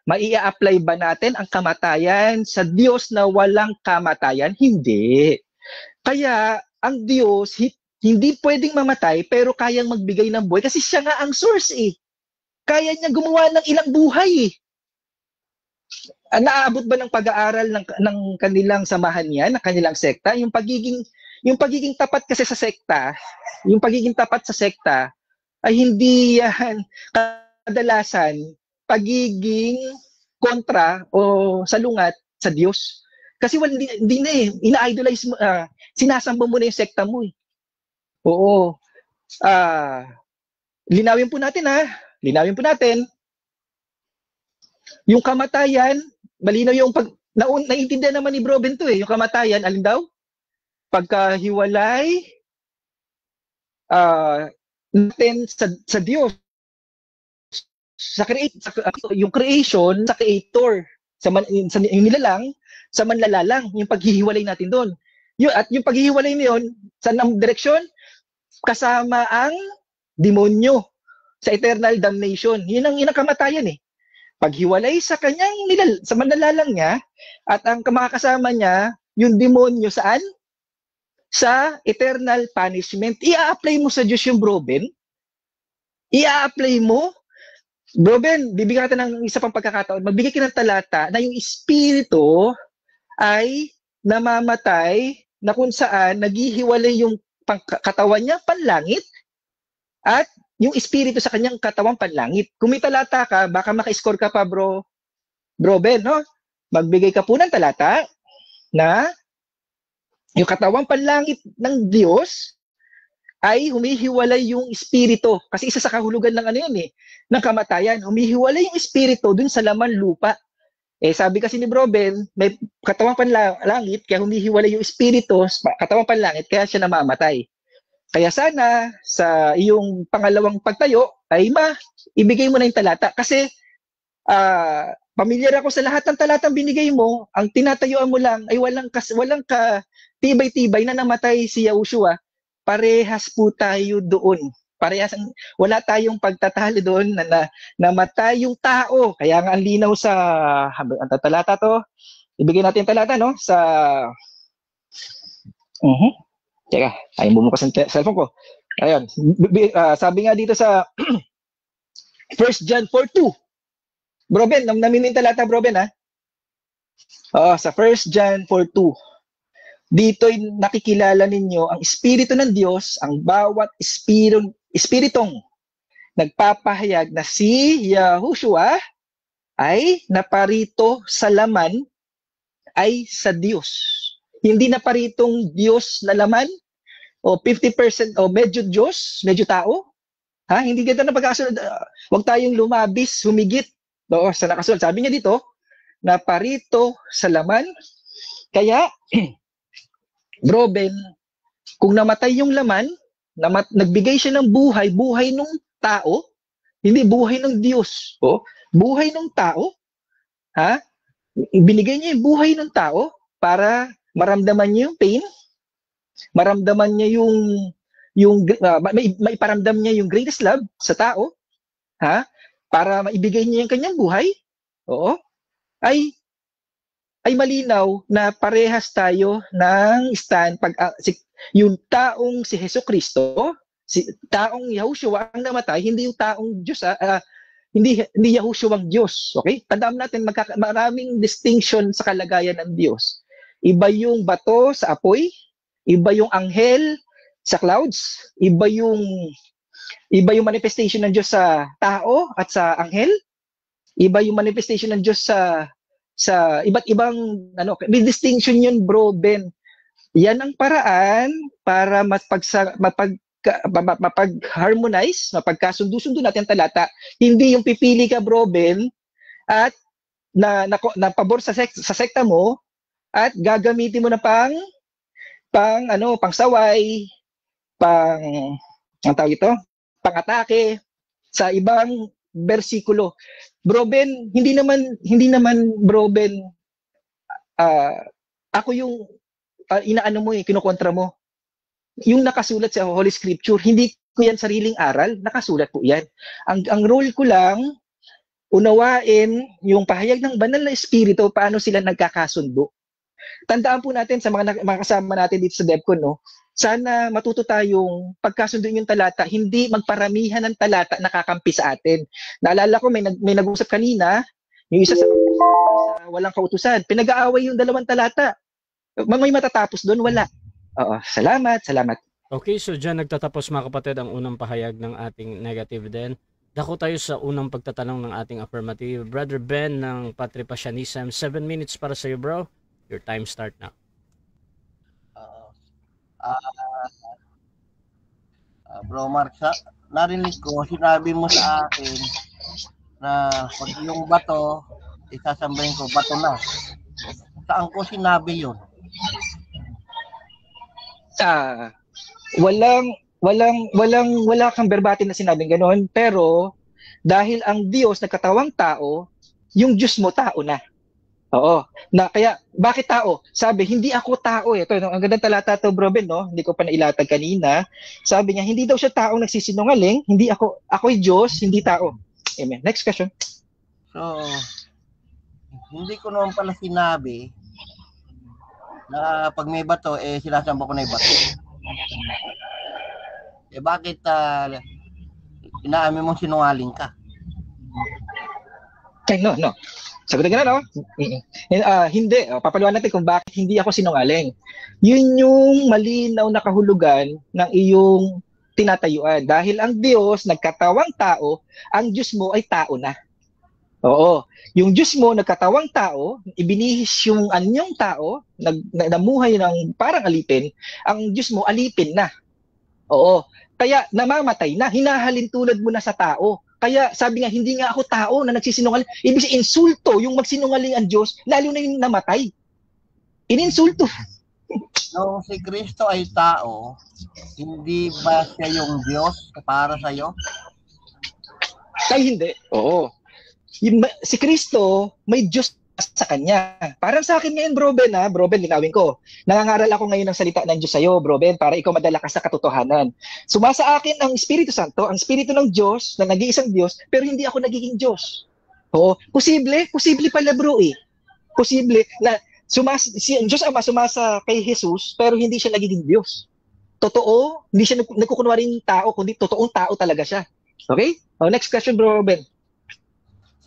Mai-apply ba natin ang kamatayan sa Diyos na walang kamatayan? Hindi. Kaya ang Diyos hindi pwedeng mamatay pero kayang magbigay ng buhay kasi siya nga ang source Kaya niya gumawa ng ilang buhay Naabot ba ng pag-aaral ng kanilang samahan yan, ng kanilang sekta? Yung pagiging tapat kasi sa sekta, yung pagiging tapat sa sekta ay hindi yan kadalasan pagiging kontra o salungat sa Diyos. Kasi hindi na ina-idolize mo, sinasamba mo na yung sekta mo Oo. Linawin po natin Yung kamatayan, malinaw yung naiintindihan naman ni Bro Ben yung kamatayan, alin daw? Pagkahiwalay natin sa Diyos. Yung creation sa creator, sa nilalang, sa manlalalang, yung paghihiwalay natin doon. At yung paghihiwalay niyon, sa direksyon? Kasama ang demonyo sa eternal damnation. Yun ang kamatayan Paghiwalay sa kanyang sa manlalalang niya at ang makakasama niya, yung demonyo saan? Sa eternal punishment. I-apply mo sa Diyos yung Bro Ben. I-apply mo. Bro Ben, bibigyan natin ng isa pang pagkakataon. Magbigay ka ng talata na yung espiritu ay namamatay na kung saan naghihiwalay yung katawan niya panlangit at yung espiritu sa kanyang katawang panlangit. Kung may talata ka, baka maka-score ka pa, Bro Ben, no? Magbigay ka po ng talata na yung katawang panlangit ng Diyos ay humihiwalay yung espiritu. Kasi isa sa kahulugan ng ng kamatayan. Humihiwalay yung espiritu dun sa laman lupa. Sabi kasi ni Bro Ben, may katawang panlangit, kaya humihiwalay yung espiritu, katawang panlangit, kaya siya namamatay. Kaya sana sa iyong pangalawang pagtayo ay ibigay mo na yung talata. Kasi pamilyar ako sa lahat ng talatang binigay mo, ang tinatayuan mo lang ay walang tibay-tibay na namatay si Yahushua. Parehas po tayo doon. Wala tayong pagtatalo doon na namatay yung tao. Kaya nga ang linaw sa talata to. Ibigay natin yung talata sa Teka, ayaw bumukas ang cellphone ko. Ayun. Sabi nga dito sa 1 John 4:2. Bro Ben, namin yung talata, Bro Ben, ha? Sa 1 John 4:2. Dito'y nakikilala ninyo ang Espiritu ng Diyos, ang bawat espiritong nagpapahayag na si Yahushua ay naparito sa laman ay sa Diyos. Hindi naparitong Diyos na laman o 50% o medyo Diyos, medyo tao. Hindi ganda na pagkasunod. Huwag tayong lumabis, humigit. Sa nakasunod. Sabi niya dito, naparito sa laman. Kaya, Bro Ben, kung namatay yung laman, nagbigay siya ng buhay ng tao, hindi buhay ng Diyos. Buhay ng tao. Binigay niya yung buhay ng tao para maramdaman niya yung pain, maramdaman niya maiparamdam niya yung greatest love sa tao, para maibigay niya yung kanyang buhay. Ay malinaw na parehas tayo ng stand yung taong si Jesucristo, taong Yahushua ang namatay, hindi yung taong Diyos, hindi Yahushua ang Diyos. Okay? Tandaan natin maraming distinction sa kalagayan ng Diyos. Iba yung bato sa apoy, iba yung anghel sa clouds, iba yung manifestation ng Diyos sa tao at sa anghel, iba yung manifestation ng Diyos sa iba't ibang may distinction yun, Bro Ben. Yan ang paraan para mapag-harmonize, mapagkasundo-sundo natin ang talata. Hindi yung pipili ka, Bro Ben, at na pabor sa sekta mo at gagamitin mo na pang pangsaway, ang tawag ito, pang-atake sa ibang bersikulo. Bro Ben, hindi naman Bro Ben, ako yung inaano mo kinukontra mo. Yung nakasulat sa Holy Scripture, hindi ko yan sariling aral, nakasulat po yan. Ang role ko lang, unawain yung pahayag ng banal na espiritu, paano sila nagkakasundo. Tandaan po natin sa mga kasama natin dito sa DevCon, no? Sana matuto tayong pagkasunduin yung talata, hindi magparamihan ng talata nakakampi sa atin. Naalala ko, may nag-usap kanina, yung isa sa walang kautusan. Pinag-aaway yung dalawang talata. May matatapos doon? Wala. Oo, salamat. Okay, so dyan nagtatapos mga kapatid ang unang pahayag ng ating negative din. Dako tayo sa unang pagtatanong ng ating affirmative. Brother Ben ng Patripasyanism, 7 minutes para sa iyo, bro. Your time start now. Bro Mark, narinig ko, sinabi mo sa akin na pag yung bato, isasambahin ko, bato na. Saan ko sinabi yun? Wala kang verbatim na sinabing ganoon, pero dahil ang Diyos nagkatawang tao, yung Diyos mo tao na. Oo. Kaya bakit tao? Sabi, hindi ako tao eh. Ito, ang gandang talata to, Bro Ben, no? Hindi ko pa nailatag kanina. Sabi niya, hindi daw siya taong nagsisinungaling, hindi ako'y Diyos, hindi tao. Amen. Next question. So, hindi ko naman pala sinabi na pag may bato, sinasamba ko na yung bato. Bakit inaamin mong sinungaling ka? No. Sagutin ka na, no? Hindi. Papaliwan natin kung bakit hindi ako sinungaling. Yun yung malinaw na kahulugan ng iyong tinatayuan. Dahil ang Diyos, nagkatawang tao, ang Diyos mo ay tao na. Oo. Yung Diyos mo, nagkatawang tao, ibinihis yung anyong tao, namuhay ng parang alipin, ang Diyos mo, alipin na. Oo. Kaya namamatay na, hinahalin tulad mo na sa tao. Kaya sabi nga, hindi nga ako tao na nagsisinungaling. Ibig sabihin, insulto yung magsinungaling ang Diyos, lalo na yung namatay. Ininsulto. Nung si Kristo ay tao, hindi ba siya yung Diyos para sa'yo? Ay, hindi. Oo. Si Kristo, may Diyos sa kanya. Parang sa akin ngayon, Bro Ben, Bro Ben, linawin ko. Nangangaral ako ngayon ng salita ng Diyos sa'yo, Bro Ben, para ikaw madala ka sa katotohanan. Sumasa akin ang Espiritu Santo, ang Espiritu ng Diyos, na nag-iisang Diyos, pero hindi ako nagiging Diyos. Oo. Posible pala, bro eh. Posible na si Diyos Ama sumasa kay Jesus, pero hindi siya nagiging Diyos. Totoo, hindi siya nagkukunwaring tao, kundi totoong tao talaga siya. Okay? Next question, Bro Ben.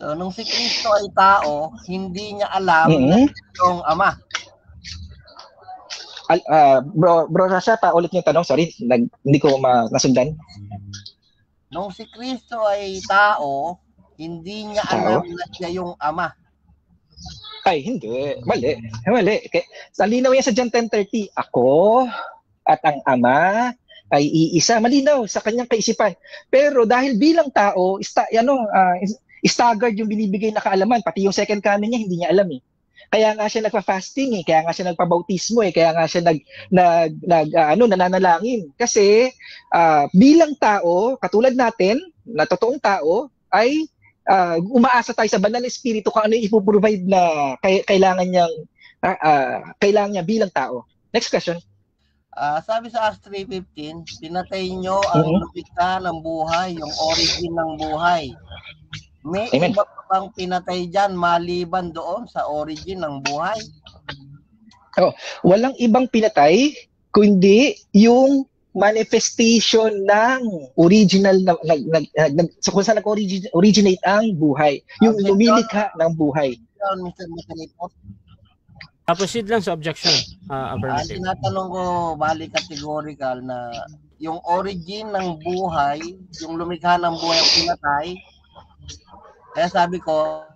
So, nung si Kristo ay tao, hindi niya alam na yung Ama. Bro Rasha, paulit niyo yung tanong. Sorry, hindi ko nasundan. Nung si Kristo ay tao, hindi niya alam na siya yung Ama. Ay, hindi. Mali. Sa linaw yan sa John 10:30, ako at ang Ama ay iisa. Malinaw sa kanyang kaisipan. Pero dahil bilang tao, staggered yung binibigay na kaalaman, pati yung second coming niya hindi niya alam eh. Kaya nga siya nagpa-fasting eh, kaya nga siya nagpa-bautismo eh, kaya nga siya nananalangin. Kasi bilang tao, katulad natin, na totoong tao, ay umaasa tayo sa banal na espiritu kung ano yung ipoprovide na kailangan niya bilang tao. Next question. Sabi sa Acts 3:15, pinatay nyo ang lumikha ng buhay, yung origin ng buhay. May Amen. iba pa bang pinatay dyan maliban doon sa origin ng buhay? Walang ibang pinatay kundi yung manifestation ng original kung saan nag-originate ang buhay. Yung lumilikha ng buhay. Proceed lang sa objection. Affirmative. Tinatanong ko, bali categorical na yung origin ng buhay, yung lumikha ng buhay ang pinatay. Kaya sabi ko,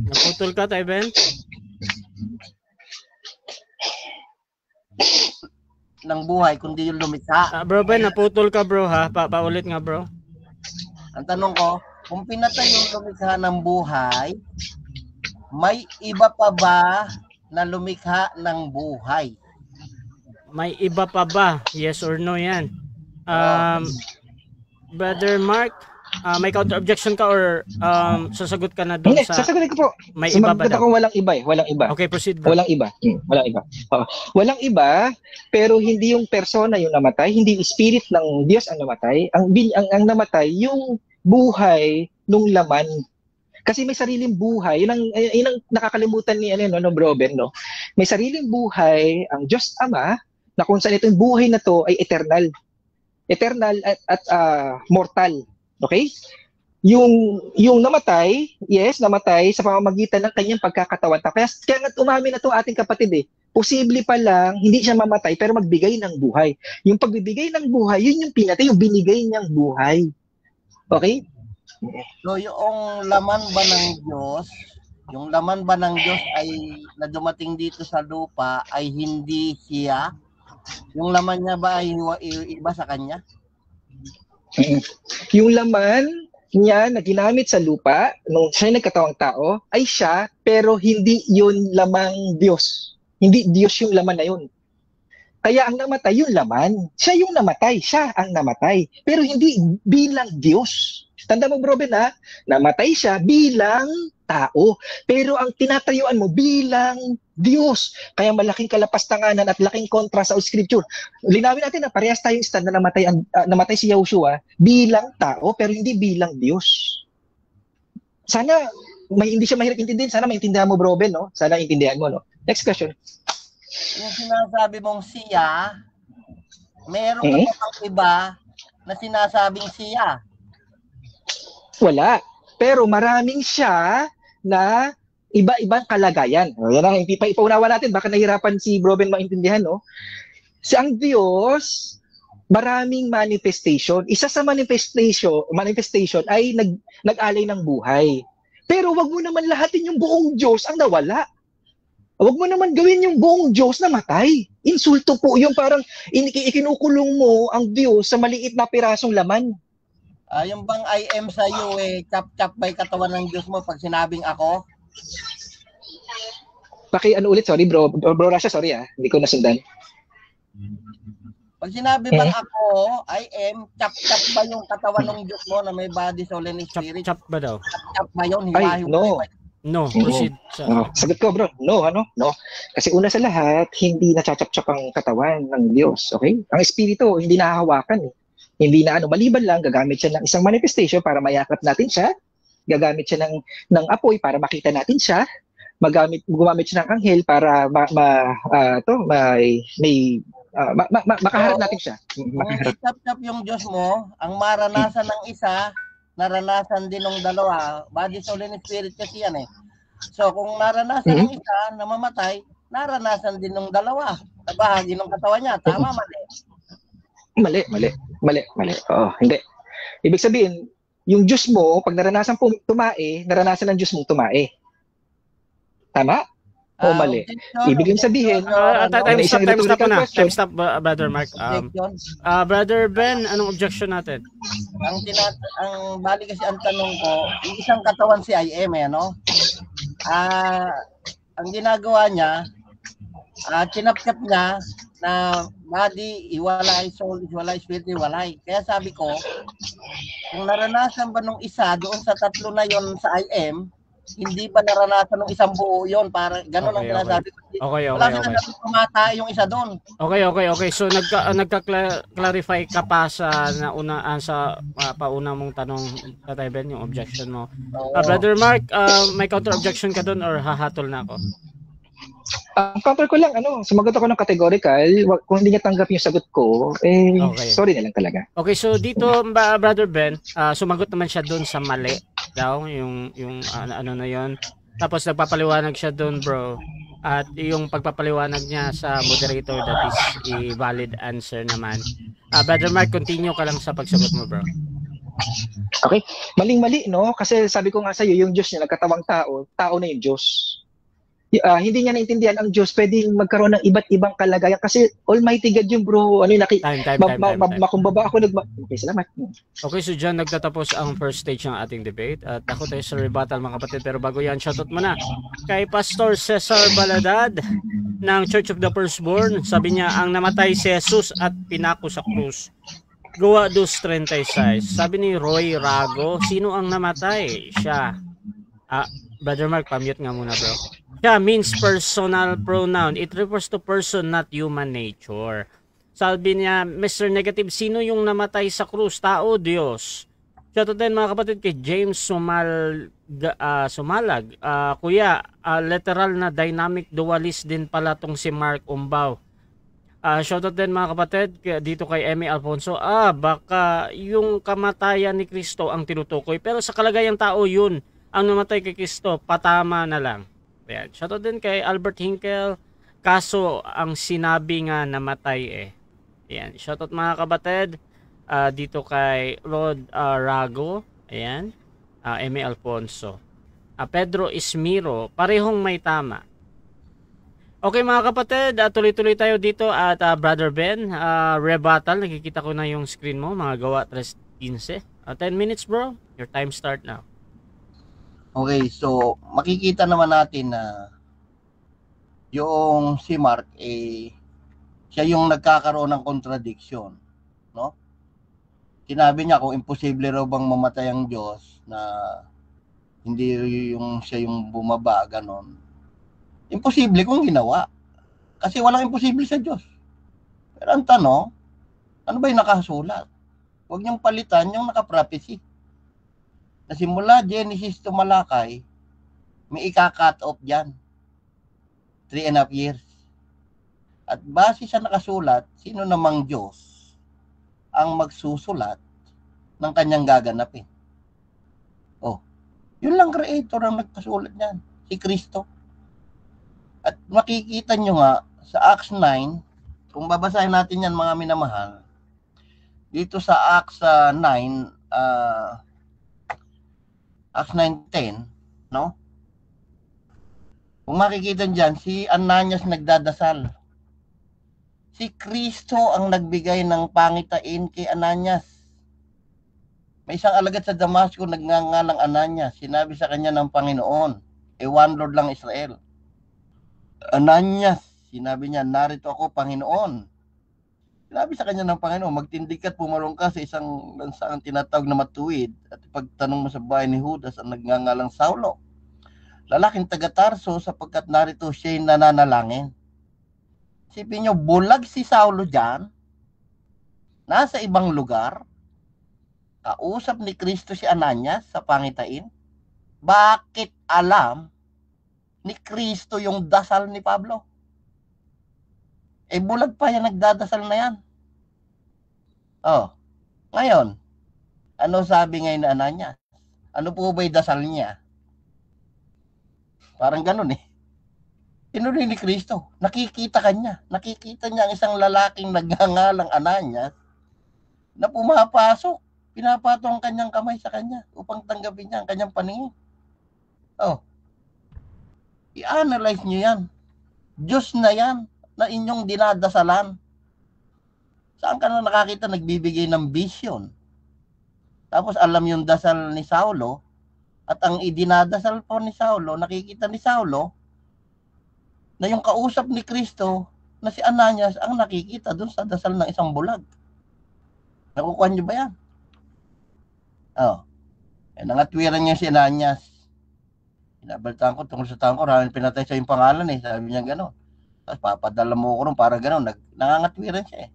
naputol ka, Tay Ben? ng buhay, kundi yung lumikha. Bro Ben, naputol ka, bro, ha? Paulit nga, bro. Ang tanong ko, kung pinatay yung lumikha ng buhay, may iba pa ba na lumikha ng buhay? May iba pa ba? Yes or no yan? Brother Mark, may counter objection ka or sasagot ka na doon Hindi, sa sasagutin ko po. may iba ba Sumagot daw? ako walang iba eh. Walang iba. Okay, proceed bro. Walang iba. Walang iba. Walang iba, pero hindi yung persona yung namatay, hindi yung spirit ng Diyos ang namatay. Ang namatay yung buhay nung laman. Kasi may sariling buhay. Yun ang nakakalimutan ni Bro Ben, no? May sariling buhay ang Diyos Ama na kung saan itong buhay na to ay eternal. Eternal at mortal. Okay? Yung namatay, yes, namatay sa pamamagitan ng kanyang pagkakatawan. Kaya nga umamin na to ating kapatid eh. Posible pa lang, hindi siya mamatay pero magbigay ng buhay. Yung pagbibigay ng buhay, yun yung pinatay, yung binigay niyang buhay. Okay? So yung laman ba ng Diyos, yung laman ba ng Diyos ay na dumating dito sa lupa ay hindi siya? Yung laman niya ba ay iba sa kanya? Yung laman niya na ginamit sa lupa nung siya nagkatawang tao ay siya, pero hindi yun lamang Diyos. Hindi Diyos yung laman na yun. Kaya ang namatay yung laman. Siya yung namatay, siya ang namatay. Pero hindi bilang Diyos. Tanda mo, Bro Ben, ha? Namatay siya bilang tao. Pero ang tinatayuan mo bilang Diyos. Kaya malaking kalapastanganan at laking kontra sa Scripture. Linawin natin na parehas tayong stand na namatay si Yahushua bilang tao pero hindi bilang Diyos. Sana hindi siya mahirap intindihin. Sana maintindihan mo, Bro Ben, no? Sana intindihan mo, no? Next question. Yung sinasabi mong siya, meron ka pang iba na sinasabing siya. Wala. Pero maraming siya na iba-ibang kalagayan. Yan ang ipaunawa natin. Baka nahirapan si Bro Ben maintindihan, no? Ang Diyos, maraming manifestation. Isa sa manifestation ay nag-alay ng buhay. Pero wag mo naman lahatin yung buong Diyos ang nawala. Wag mo naman gawin yung buong Diyos na matay. Insulto po yung parang ikinukulong mo ang Diyos sa maliit na pirasong laman. Yung bang I am sa iyo chap-chap by katawan ng Diyos mo pag sinabing ako? Ulit, sorry bro Rasha, sorry hindi ko nasundan. Pag sinabi bang ako, I am, chap-chap ba yung katawan ng Diyos mo na may body, soul, and spirit? Chap ba daw? Chap-chap ba yun? Ay, no. No, proceed. Sagot ko bro, no. Kasi una sa lahat, hindi nachachap-chap ang katawan ng Diyos, okay? Ang espiritu, hindi nahahawakan eh. Hindi na maliban lang, gagamit siya ng isang manifestation para mayakap natin siya, gagamit siya ng apoy para makita natin siya, gumamit siya ng anghel para makaharap natin siya. Kung i-chap-chap yung Diyos mo, ang maranasan ng isa, naranasan din ng dalawa. Body, soul, and spirit kasi yan eh. So kung naranasan ng isa na mamatay, naranasan din ng dalawa. Sa bahagi ng katawan niya. Tama, mali? Mali. Hindi. Ibig sabihin, yung Diyos mo, pag naranasan naranasan ng Diyos mong tumae. Tama? O mali? Ibig sabihin, time stop, Brother Mark. Brother Ben, anong objection natin? Ang bali kasi ang tanong ko, isang katawan si IM no? Ang ginagawa niya, kinapkap niya na body, iwalay, soul, iwalay, spirit, iwalay. Kaya sabi ko, kung naranasan ba nung isa doon sa tatlo na yon sa IM, hindi ba naranasan ng isang buo yon? Para gano'n ang sinasabi ko. Wala sinasabi kumata yung isa doon. Okay. So nagka-clarify ka pa sa pauna mong tanong, Tatay Ben, yung objection mo. Brother Mark, may counter objection ka doon or hahatol na ako? Ang counter ko lang, sumagot ako ng categorical. Kung hindi niya tanggap yung sagot ko, okay. Sorry na lang talaga. Okay, so dito, Brother Ben, sumagot naman siya doon sa mali daw, yung ano na yon. Tapos nagpapaliwanag siya doon, bro. At yung pagpapaliwanag niya sa moderator, that is a valid answer naman. Brother Mark, continue ka lang sa pagsagot mo, bro. Okay, maling-mali, no? Kasi sabi ko nga sa'yo, yung Diyos niya, nagkatawang tao na yung Diyos. hindi niya naintindihan ang Diyos, pwedeng magkaroon ng iba't ibang kalagayan. Kasi Almighty God yung bro. Ano yung Time. makumbaba ako. Okay, salamat. Okay, so dyan nagtatapos ang first stage ng ating debate. At ako tayo sa rebuttal mga kapatid. Pero bago yan, shoutout muna kay Pastor Cesar Baladad ng Church of the Firstborn. Sabi niya, ang namatay si Jesus at pinako sa krus. Gawa 2:36. Sabi ni Roy Rago, sino ang namatay? Siya. Brother Mark, pamute nga muna bro. Siya means personal pronoun. It refers to person, not human nature. Sabi niya, Mr. Negative, sino yung namatay sa krus? Tao, Diyos. Shoutout din mga kapatid kay James Sumalag. Kuya, literal na dynamic dualist din pala tong si Mark Umbaw. Shoutout din mga kapatid dito kay Emmy Alfonso. Baka yung kamatayan ni Kristo ang tinutukoy. Pero sa kalagayang tao yun, ang namatay kay Kristo, patama na lang. Ayan. Shoutout din kay Albert Hinkel. Kaso ang sinabi nga namatay eh. Ayan. Shoutout mga kapatid dito kay Rod Rago. Ayan. Emmy Alfonso. Pedro Ismiro. Parehong may tama. Okay mga kapatid, tuloy-tuloy tayo dito at Brother Ben, rebuttal. Nakikita ko na yung screen mo, mga gawa 3:15. 10 minutes bro, your time start now. Okay, so makikita naman natin na yung si Mark siya yung nagkakaroon ng contradiction, no? Sinabi niya kung imposible raw bang mamatay ang Diyos na hindi yung siya yung bumaba ganon. Imposible kung ginawa. Kasi walang imposible sa Diyos. Pero ang tanong, ano ba yung nakasulat? Huwag niyong palitan yung naka-prophecy. Na simula Genesis to Malakay, may ika-cut off dyan. 3.5 years. At base sa nakasulat, sino namang Diyos ang magsusulat ng kanyang gaganapin? Yun lang creator ang nagkasulat niyan. Si Kristo. At makikita nyo nga sa Acts 9, kung babasahin natin yan mga minamahal, dito sa Acts 9, Acts 9:10, no? Kung makikita dyan, si Ananias nagdadasal. Si Kristo ang nagbigay ng pangitain kay Ananias. May isang alagad sa Damasco nagngangalang Ananias. Sinabi sa kanya ng Panginoon, one Lord lang Israel. Ananias, sinabi niya, narito ako, Panginoon. Sinabi sa kanya ng Panginoon, magtindig ka at pumarong ka sa isang lansangang tinatawag na matuwid at pagtanong mo sa bahay ni Judas ang nagngangalang Saulo. Lalaking taga-Tarso sapagkat narito siya'y nananalangin. Isipin niyo, bulag si Saulo dyan, nasa ibang lugar, kausap ni Kristo si Ananias sa pangitain. Bakit alam ni Kristo yung dasal ni Pablo? Bulag pa yan, nagdadasal na yan. Ngayon, ano sabi ngayon ni Ananias? Ano po ba'y dasal niya? Parang ganun eh. Tinuloy ni Kristo. Nakikita kanya. Nakikita niya ang isang lalaking nagngangalang Ananias na pumapasok. Pinapatong ang kanyang kamay sa kanya upang tanggapin niya ang kanyang paningin. I-analyze niyo yan. Diyos na yan na inyong dinadasalan. Saan ka na nakakita nagbibigay ng vision? Tapos alam yung dasal ni Saulo at ang idinadasal po ni Saulo, nakikita ni Saulo na yung kausap ni Kristo na si Ananias ang nakikita doon sa dasal ng isang bulag. Nakukuha niyo ba yan? Nangatwiran niya si Ananias. Inabaltaan ko tungkol sa taong ko, maraming pinatay sa yung pangalan eh. Sabi niya gano'n. Tapos papadala mo ko ron para gano'n. Nangangatwiran siya eh.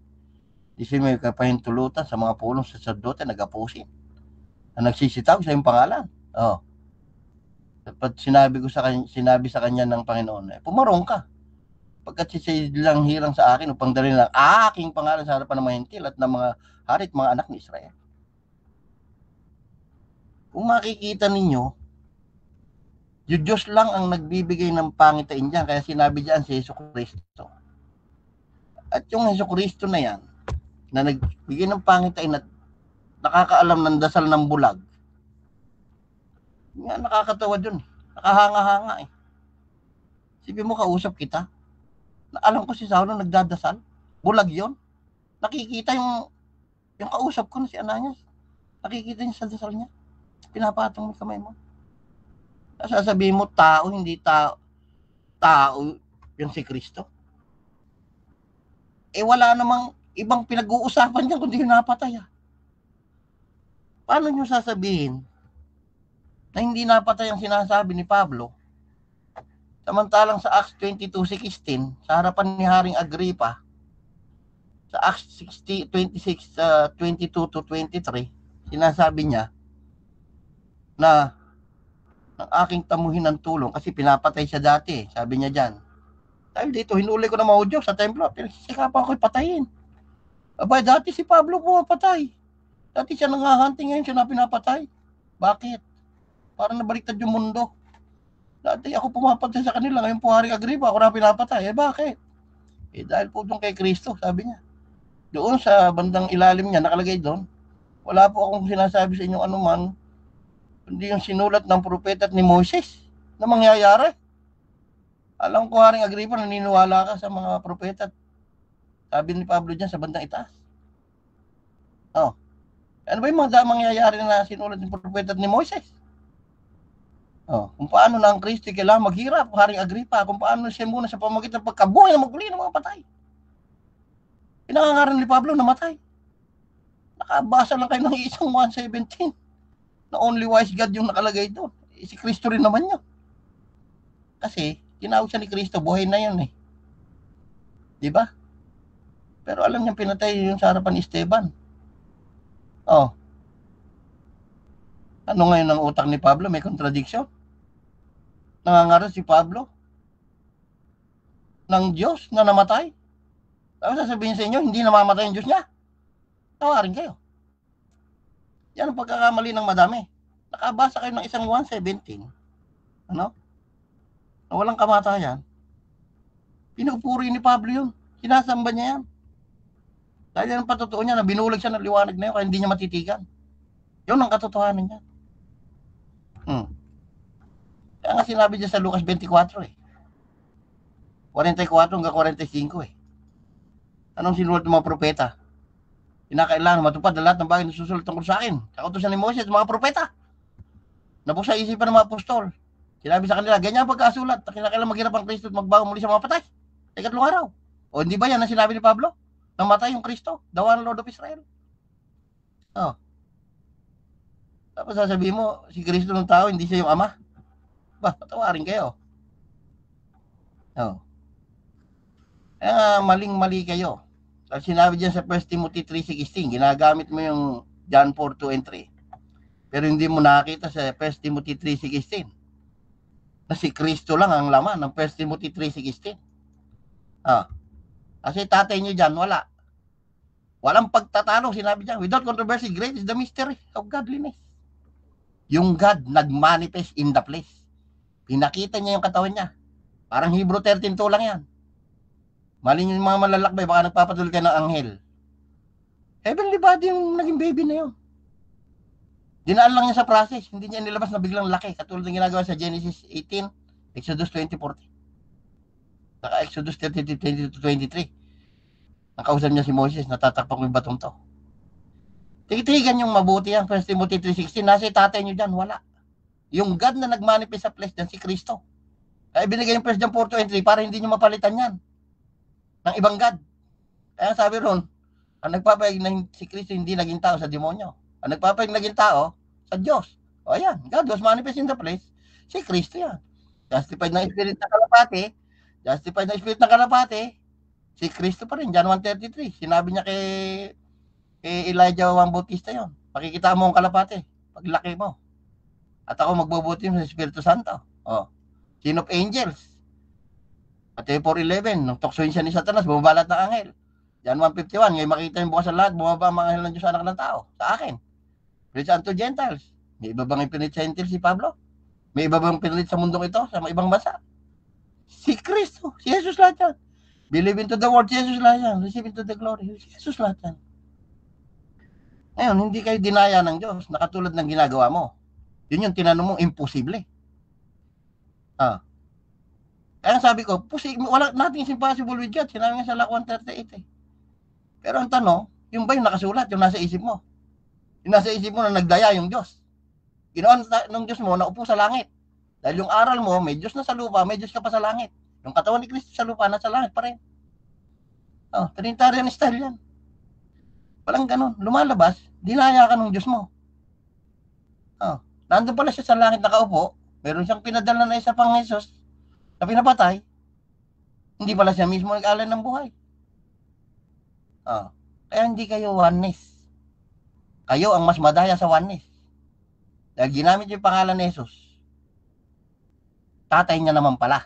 Di siya may kapahintulutan sa mga pulong sacerdote, nag-apusin. Na nagsisitaw sa yung pangalan. Dapat sinabi sa kanya ng Panginoon, pumarong ka. Pagkat siya lang hirang sa akin upang dalhin ng aking pangalan sa harapan ng mga hintil at ng mga hari at mga anak ni Israel. Kung makikita ninyo, yung Diyos lang ang nagbibigay ng pangitain dyan. Kaya sinabi dyan si Jesucristo. At yung Jesucristo na yan, na nagbigay ng pangitain at nakakaalam ng dasal ng bulag, nga nakakatawa dun. Nakahanga-hanga eh. Sabi mo, kausap kita. Alam ko si Saulo nagdadasal. Bulag yon. Nakikita yung kausap ko na si Ananias. Nakikita niya sa dasal niya. Pinapatong mo kamay mo. Sasabihin mo, tao, hindi tao. Tao yung si Kristo. Wala namang ibang pinag-uusapan niyan kundi yung napatay. Paano nyo sasabihin na hindi napatay ang sinasabi ni Pablo? Samantalang sa Acts 22:16, sa harapan ni Haring Agripa, sa Acts 26, 22-23, sinasabi niya na ng aking tamuhin ng tulong kasi pinapatay siya dati. Sabi niya dyan, dahil dito, hinuli ko na mga Diyos sa templo, pinagsisikapan ko'y patayin. Abay, dati si Pablo pumapatay. Dati siya nangahanting, ngayon siya na pinapatay. Bakit? Parang nabaliktad yung mundo. Dati ako pumapatay sa kanila, ngayon po Haring Agripa, ako na pinapatay. Bakit? Dahil po doon kay Kristo, sabi niya. Doon sa bandang ilalim niya, nakalagay doon, wala po akong sinasabi sa inyong anuman, hindi yung sinulat ng propeta at ni Moses na mangyayari. Alam ko, Haring Agripa, naniniwala ka sa mga propeta. Sabi ni Pablo dyan sa bandang itaas. Ano ba yung mga mangyayari na sinulat ng propeta ni Moses? Kung paano na ang Kristo kailangan maghirap, Haring Agripa, kung paano siya muna sa pamagitan ng pagkabuhay na maguli ng mga patay. Pinangangaral ni Pablo na matay. Nakabasa lang kayo ng isang 1:17 na only wise God yung nakalagay doon. Si Kristo rin naman yun. Kasi, tinawag siya ni Kristo, buhay na yun eh. Diba? Pero alam niya pinatay yung sa harapan ni Esteban. Ano ngayon ang utak ni Pablo? May contradiction. Nangangaral si Pablo ng Diyos na namatay. Tapos sasabihin sa inyo, hindi namamatay ang Diyos niya. Tawarin kayo. Yan ang pagkakamali ng madami. Nakabasa kayo ng isang 1:17. Na walang kamatayan. Pinupuri ni Pablo yun. Sinasamba niya yan. Dahil yan ang patotoo niya na binulag siya ng liwanag na yun kaya hindi niya matitigan. Yun ang katotohanan niya. Kaya nga sinabi niya sa Lucas 24 44 hanggang 45 Anong sinulat ng mga propeta? Kinakailangan matupad na lahat ng bagay na susulat tungkol sa akin. Sa kautusan ni Moses, mga propeta. Nabuk sa isipan ng mga apostol. Sinabi sa kanila, ganyan pagkasulat. Kinakailangan maghirap ang Kristo at magbago muli sa mga patay. Sa ikatlong araw. O hindi ba yan ang sinabi ni Pablo? Namatay yung Kristo, the one Lord of Israel. Tapos sasabihin mo, si Kristo ng tao, hindi siya yung ama. Patawarin kayo. Maling-mali kayo. At sinabi dyan sa 1 Timothy 3:16, ginagamit mo yung John 4:2 and 3. Pero hindi mo nakita sa 1 Timothy 3:16 na si Kristo lang ang laman ng 1 Timothy 3:16. Kasi tatay niyo dyan, wala. Walang pagtatalo, sinabi dyan. Without controversy, great is the mystery of godliness. Yung God nag-manifest in the flesh. Pinakita niya yung katawan niya. Parang Hebrew 13:2 lang yan. Mali yung mga malalakbay, baka nagpapatuloy ka ng anghel. Heavenly body yung naging baby na yun. Dinaan lang niya sa process. Hindi niya nilabas na biglang laki. Katulad ng ginagawa sa Genesis 18, Exodus 20:40. Saka Exodus 30:20-23. Nakausap niya si Moses, natatakpak mo yung batong to. Tigitigan yung mabuti yan. 1 Timothy 3:16, nasa tatay niyo dyan, wala. Yung God na nagmanifest sa flesh dyan, si Kristo. Kaya binigay yung 1 John 4:23 para hindi niyo mapalitan yan ng ibang God. Kaya sabi ron, ang nagpapayag na si Kristo hindi naging tao sa demonyo. Ang nagpapayag naging tao sa Diyos. O ayan, God was manifest in the flesh, si Kristo yan. Justified ng Spirit ng kalapati, si Kristo pa rin, John 1:33. Sinabi niya kay Elijah Juan Bautista yon. Makikita mo ang kalapate, paglaki mo. At ako magbubuti sa Espiritu Santo. Sin of angels. Matthew 4:11, nung tuksoin siya ni Satanas, bumabalat ng anghel. John 1:51, ngayon makita yung bukas sa lahat, bumaba ang mga anghel ng Diyos anak ng tao. Sa akin. Preach unto Gentiles. May iba bang ipinit sa Gentiles si Pablo? May iba bang pinit sa mundong ito, sa ibang bansa? Si Kristo, si Jesus lahat yan. Believe into the word, si Jesus lahat yan. Receive into the glory, si Jesus lahat yan. Ngayon, hindi kayo dinaya ng Diyos na katulad ng ginagawa mo. Yun yung tinanong mo, imposible. Kaya sabi ko, wala nothing is impossible with God. Sinabi nga sa Luke 1:38 eh. Pero ang tanong, yung ba yung nakasulat, yung nasa isip mo? Yung nasa isip mo na nagdaya yung Diyos. Ginawa ng Diyos mo, naupo sa langit. Dahil yung aral mo, may Diyos na sa lupa, may Diyos ka pa sa langit. Yung katawan ni Kristo sa lupa, nasa langit pa rin. Oh, Trinitarian style yan. Walang ganun. Lumalabas, dinaya ka ng Diyos mo. Oh, nandun pala siya sa langit nakaupo, meron siyang pinadala na isa pang Jesus na pinapatay, hindi pala siya mismo nag-alay ng buhay. Kaya hindi kayo oneness. Kayo ang mas madaya sa oneness. Dahil ginamit yung pangalan ni Jesus, tatay niya naman pala.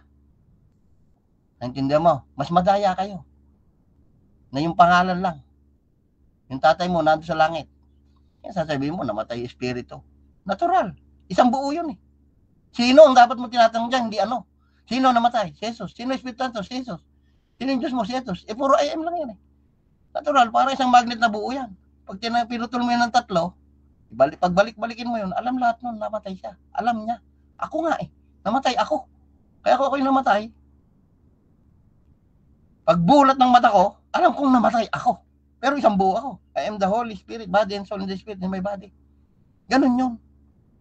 Naintindihan mo? Mas madaya kayo. Na yung pangalan lang. Yung tatay mo nandun sa langit. Yan sasabihin mo, namatay yung espiritu. Natural. Isang buo yun eh. Sino ang dapat mo tinatanong dyan? Hindi ano. Sino namatay? Si Jesus. Sino Espiritu Santo? Si Jesus. Sino yung Diyos mo? Si Jesus. Puro I am lang yan eh. Natural. Parang isang magnet na buo yan. Pag pinutol mo yan ng tatlo, pagbalik-balikin mo yun, alam lahat nun, namatay siya. Alam niya. Ako nga eh. Namatay ako. Kaya ako yung namatay. Pagbulat ng mata ko, alam kong namatay ako. Pero isang buo ako. I am the Holy Spirit, body and soul and the Spirit in my body. Ganun yun.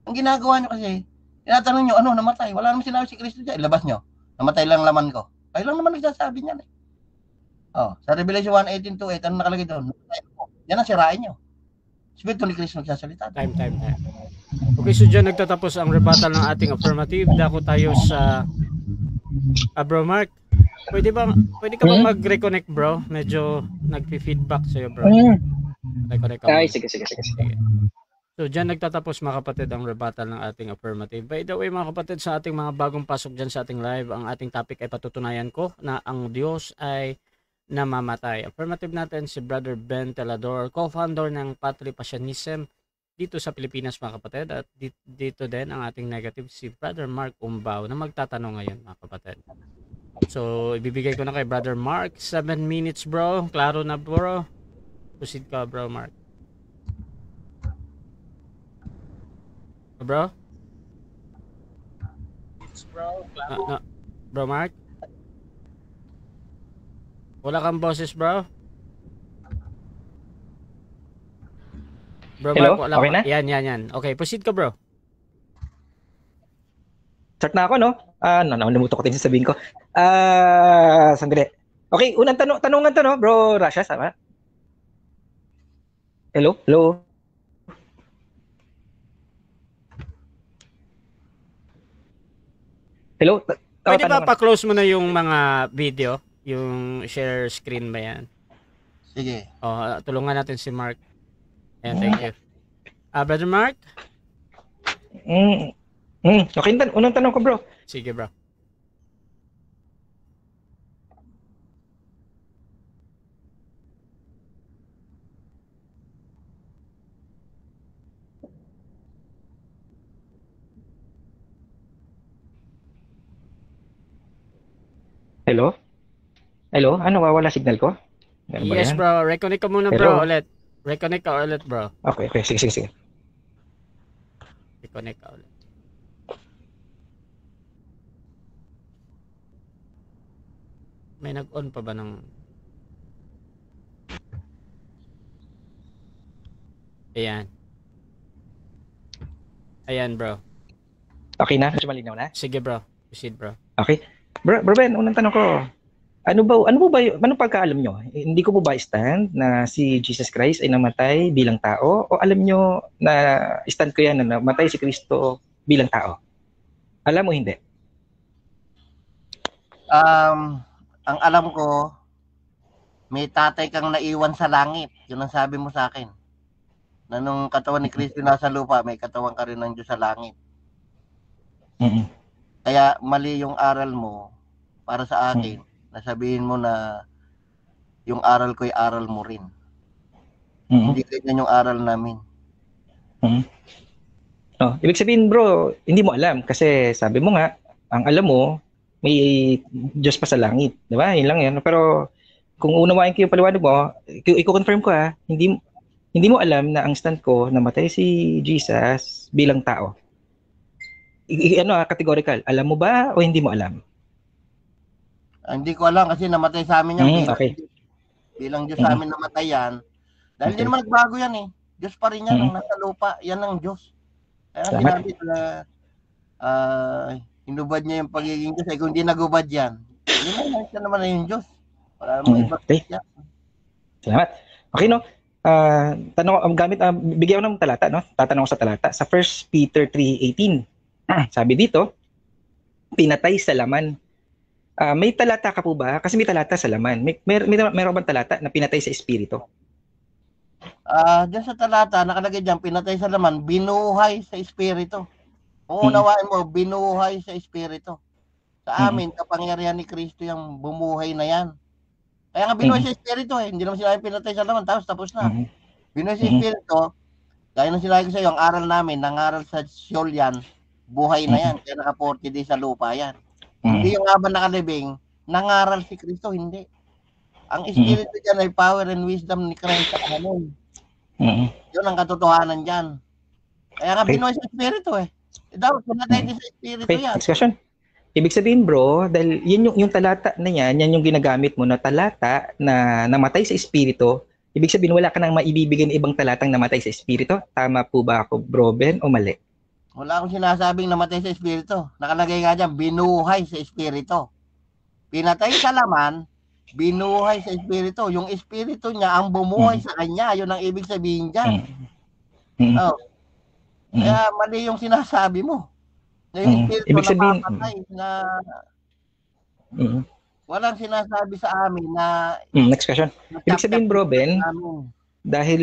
Ang ginagawa nyo kasi, tinatanong nyo, ano, namatay? Wala naman sinabi si Kristo dyan. Ilabas nyo. Namatay lang laman ko. Kayo lang naman nagsasabi niyan eh. Sa Revelation 1:18-8, ano nakalagay doon? Namatay ako. Yan ang sirain nyo. Espiritu ni Kristo nagsasalita. Time. Okay, so dyan nagtatapos ang rebuttal ng ating affirmative. Dako tayo sa Bro Mark. Pwede ka bang mag-reconnect, bro? Medyo nag-feedback sa'yo, bro. Reconnect ka. Ay, sige. So, dyan nagtatapos mga kapatid ang rebuttal ng ating affirmative. By the way mga kapatid, sa ating mga bagong pasok dyan sa ating live, ang ating topic ay patutunayan ko na ang Diyos ay namamatay. Affirmative natin si Brother Ben Telador, co-founder ng Patripasyanism dito sa Pilipinas mga kapatid. At dito din ang ating negative si Brother Mark Umbao na magtatanong ngayon mga kapatid. So, ibibigay ko na kay Brother Mark. 7 minutes bro. Klaro na bro. Proceed ka bro Mark. Bro? No. Bro Mark? Wala kang boses bro? Bro Hello? Mark, wala Okay na? Yan. Okay, proceed ka bro. Start na ako, no? Nalimutan ko din sasabihin ko. Sandali. Okay, unang tanungan to, no? Bro Rasha, sama? Hello? Hello? Pwede ba pa-close mo na yung mga video? Yung share screen ba yan? Sige. Tulungan natin si Mark. Ayan, thank you. Brother Mark? Okay, unang tanong ko, bro. Sige, bro. Hello? Ano, wala signal ko? Yes, bro. Reconnect ka muna, bro, ulit. Reconnect ka ulit, bro. Okay. Sige. Reconnect ka ulit. May nag-on pa ba ng... Ayan, bro. Okay na? Medyo malinaw na? Sige, bro. Proceed, bro. Okay. Bro Ben, unang tanong ko. Anong pagkaalam nyo? Hindi ko po ba stand na si Jesus Christ ay namatay bilang tao? O alam nyo na stand ko yan na namatay si Kristo bilang tao? Alam mo hindi? Ang alam ko, may tatay kang naiwan sa langit. Yun ang sabi mo sa akin. Na nung katawan ni Kristo nasa lupa, may katawan ka rin ng Diyos sa langit. Kaya mali yung aral mo para sa akin. Nasabihin mo na yung aral ko ay aral mo rin. Hindi ganyan yung aral namin. Ibig sabihin bro, hindi mo alam kasi sabi mo nga, ang alam mo, may Diyos pa sa langit. Diba? Yun lang yan. Pero kung unawain ko yung paliwanag mo, i-confirm ko hindi mo alam na ang stand ko namatay si Jesus bilang tao. Categorical. Alam mo ba o hindi mo alam? Hindi ko alam kasi namatay sa amin yan. Okay. Bilang Diyos sa amin namatay yan. Dahil hindi naman nagbago yan eh. Diyos pa rin yan. Ang nasa lupa, yan ang Diyos. Kaya sinabi na hinubad niya yung pagiging Diyos. Kung hindi nagubad yan, yun naman na yung Diyos. Wala namang iba. Salamat. Okay, no? Bigyan ko ng talata, no? Tatanong ko sa talata. Sa 1 Peter 3:18, sabi dito, pinatay sa laman. May talata ka po ba? Kasi may talata sa laman. Meron bang talata na pinatay sa espiritu? Diyan sa talata, nakalagay dyan, pinatay sa laman, binuhay sa espiritu. Uunawain mo, binuhay sa espiritu. Sa amin, kapangyarihan ni Kristo yung bumuhay na yan. Kaya nga binuhay sa espiritu eh. Hindi naman sila pinatay sa laman, tapos na. Binuhay sa espiritu, gaya ng sinabi ko sa iyo, ang aral namin, nangaral sa Seol yan, buhay na yan. Kaya naka 40 days sa lupa yan. Hindi yung habang nakalibing, nangaral si Kristo, hindi. Ang espiritu dyan ay power and wisdom ni Christ sa amin. Yun ang katotohanan dyan. Kaya nga binuhay sa espiritu eh. Dapat pinatay din sa espiritu yan. Next question. Ibig sabihin bro, dahil yun yung talata na yan yung ginagamit mo na talata na namatay sa espiritu, ibig sabihin wala ka nang maibibigay ng ibang talatang namatay sa espiritu? Tama po ba ako, bro Ben, o mali? Wala akong sinasabing namatay sa espiritu. Nakalagay nga dyan, binuhay sa espiritu. Pinatay sa laman, binuhay sa espiritu. Yung espiritu niya ang bumuhay sa kanya. Yun ang ibig sabihin dyan. Kaya mali yung sinasabi mo. Na yung espiritu ibig sabihin, napapatay na walang sinasabi sa amin na next question. Ibig sabihin bro Ben, dahil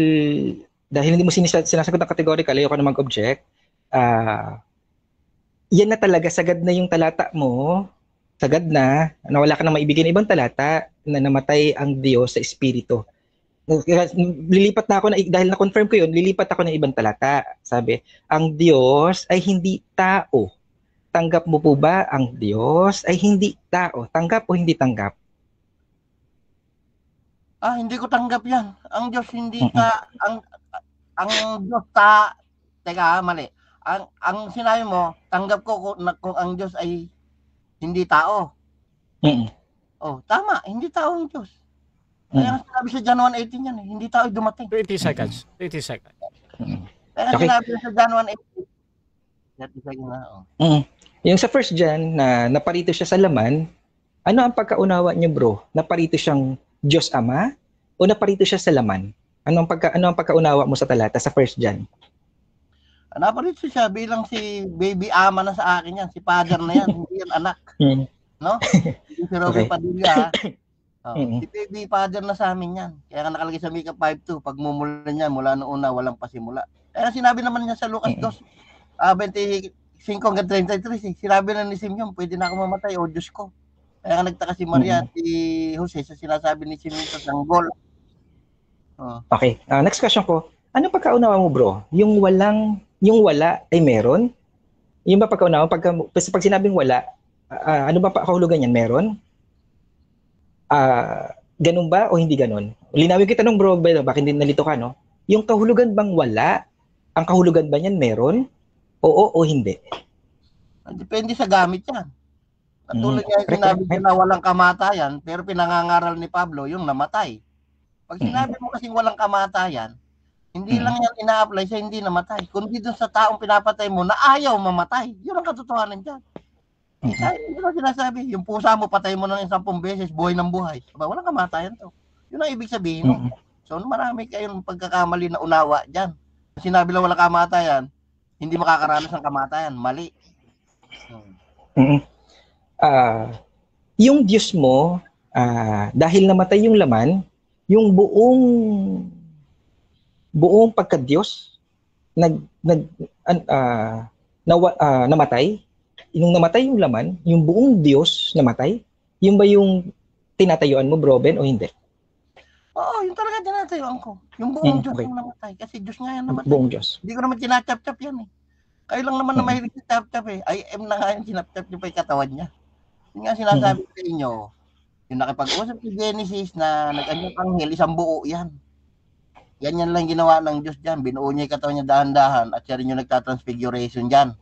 hindi mo sinasagot ng categorical, ayoko na mag-object, yan na talaga, sagad na yung talata mo, sagad na wala ka na maibigay ng ibang talata na namatay ang Diyos sa espiritu. Lilipat na ako, dahil na-confirm ko yun, lilipat ako ng ibang talata. Sabi, ang Diyos ay hindi tao. Tanggap mo po ba ang Diyos ay hindi tao? Tanggap o hindi tanggap? Hindi ko tanggap yan. Ang Diyos hindi ang Diyos teka, mali. Ang sinabi mo, tanggap ko kung ang Diyos ay hindi tao. Tama, hindi tao ang Diyos. Kaya sinabi sa John 1:18 yan, hindi tao dumating. 20 seconds. Kaya sinabi sa John 1:18. 30 seconds na. Yung sa first John na naparito siya sa laman, ano ang pagkaunawa niyo bro? Naparito siyang Diyos Ama o naparito siya sa laman? Ano ang pagkaunawa mo sa talata sa first John? Naparito siya bilang si baby ama na sa akin yan, si father na yan, hindi yan anak. No? Si Robert Padilla. Si baby father na sa amin yan. Kaya nga nakalagay sa Micah 5:2, pag mumulan niya mula noong una, walang pasimula. Kaya sinabi naman niya sa Lucas 2:25-33, sinabi na ni Simeon, pwede na ako mamatay, o Diyos ko. Kaya nga nagtaka si Maria at si Jose sa sinasabi ni Simeon sa sanggol. Okay, next question ko. Ano pagkaunawa mo bro? Yung wala ay meron? Yung ba pagkaunawa? Pag sinabing wala, ano ba kahulugan yan? Meron? Ganun ba o hindi ganun? Linawin kita nung bro, bakit hindi nalito ka, no? Yung kahulugan bang wala? Ang kahulugan ba niyan meron? Oo o hindi? Depende sa gamit yan. Katulad nga yung sinabi ko na walang kamatayan, pero pinangangaral ni Pablo yung namatay. Pag sinabi mo kasing walang kamatayan, hindi lang yan ina-apply sa hindi namatay, kundi doon sa taong pinapatay mo na ayaw mamatay. Yun ang katotohanan dyan. Hindi ko sinasabi, yung pusa mo, patay mo ng 10 beses, buhay ng buhay. Walang kamatayan to. Yun ang ibig sabihin. So marami kayong pagkakamali na unawa dyan. Sinabi lang walang kamatayan, hindi makakaranas ng kamatayan. Mali. Yung Diyos mo, dahil namatay yung laman, yung buong pagka-Diyos namatay. Nung namatay yung laman, yung buong Diyos namatay. Yung ba yung tinatayuan mo, bro Ben, o hindi? Oo, yung talaga tinatayuan ko. Yung buong Diyos yung namatay. Kasi Diyos nga yan namatay. Buong Diyos. Hindi ko naman tinatap-tap yan eh. Kayo lang naman na mahilig sa tap-tap eh. I am na nga yung tinap-tap niyo pa yung katawan niya. Yung nga sinasabi ko sa inyo, yung nakipag-usap si Genesis na nag-anyang anghel, isang buo yan. Yan lang ginawa ng Diyos dyan. Binuo niya yung katawan niya dahan-dahan at siya rin yung nagtatransfiguration dyan.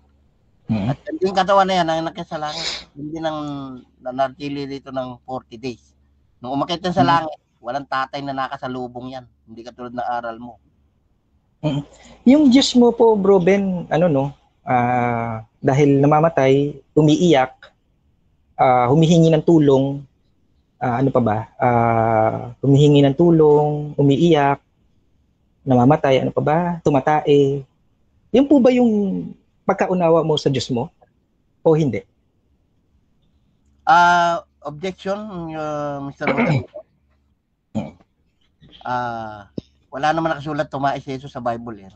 Mm. At yung katawan na yan, ang nakasalanan, hindi nang nanatili dito ng 40 days. Nung umakyat yan sa Mm. langit, walang tatay na nakasalubong yan. Hindi katulad ng aral mo. Yung Diyos mo po, Bro Ben, dahil namamatay, umiiyak, humihingi ng tulong, humihingi ng tulong, umiiyak, namamatay, tumatae. Yun po ba yung pagkaunawa mo sa Diyos mo? O hindi? Objection, Mr. Budan. Wala naman nakasulat tumae si Jesus sa Bible yan.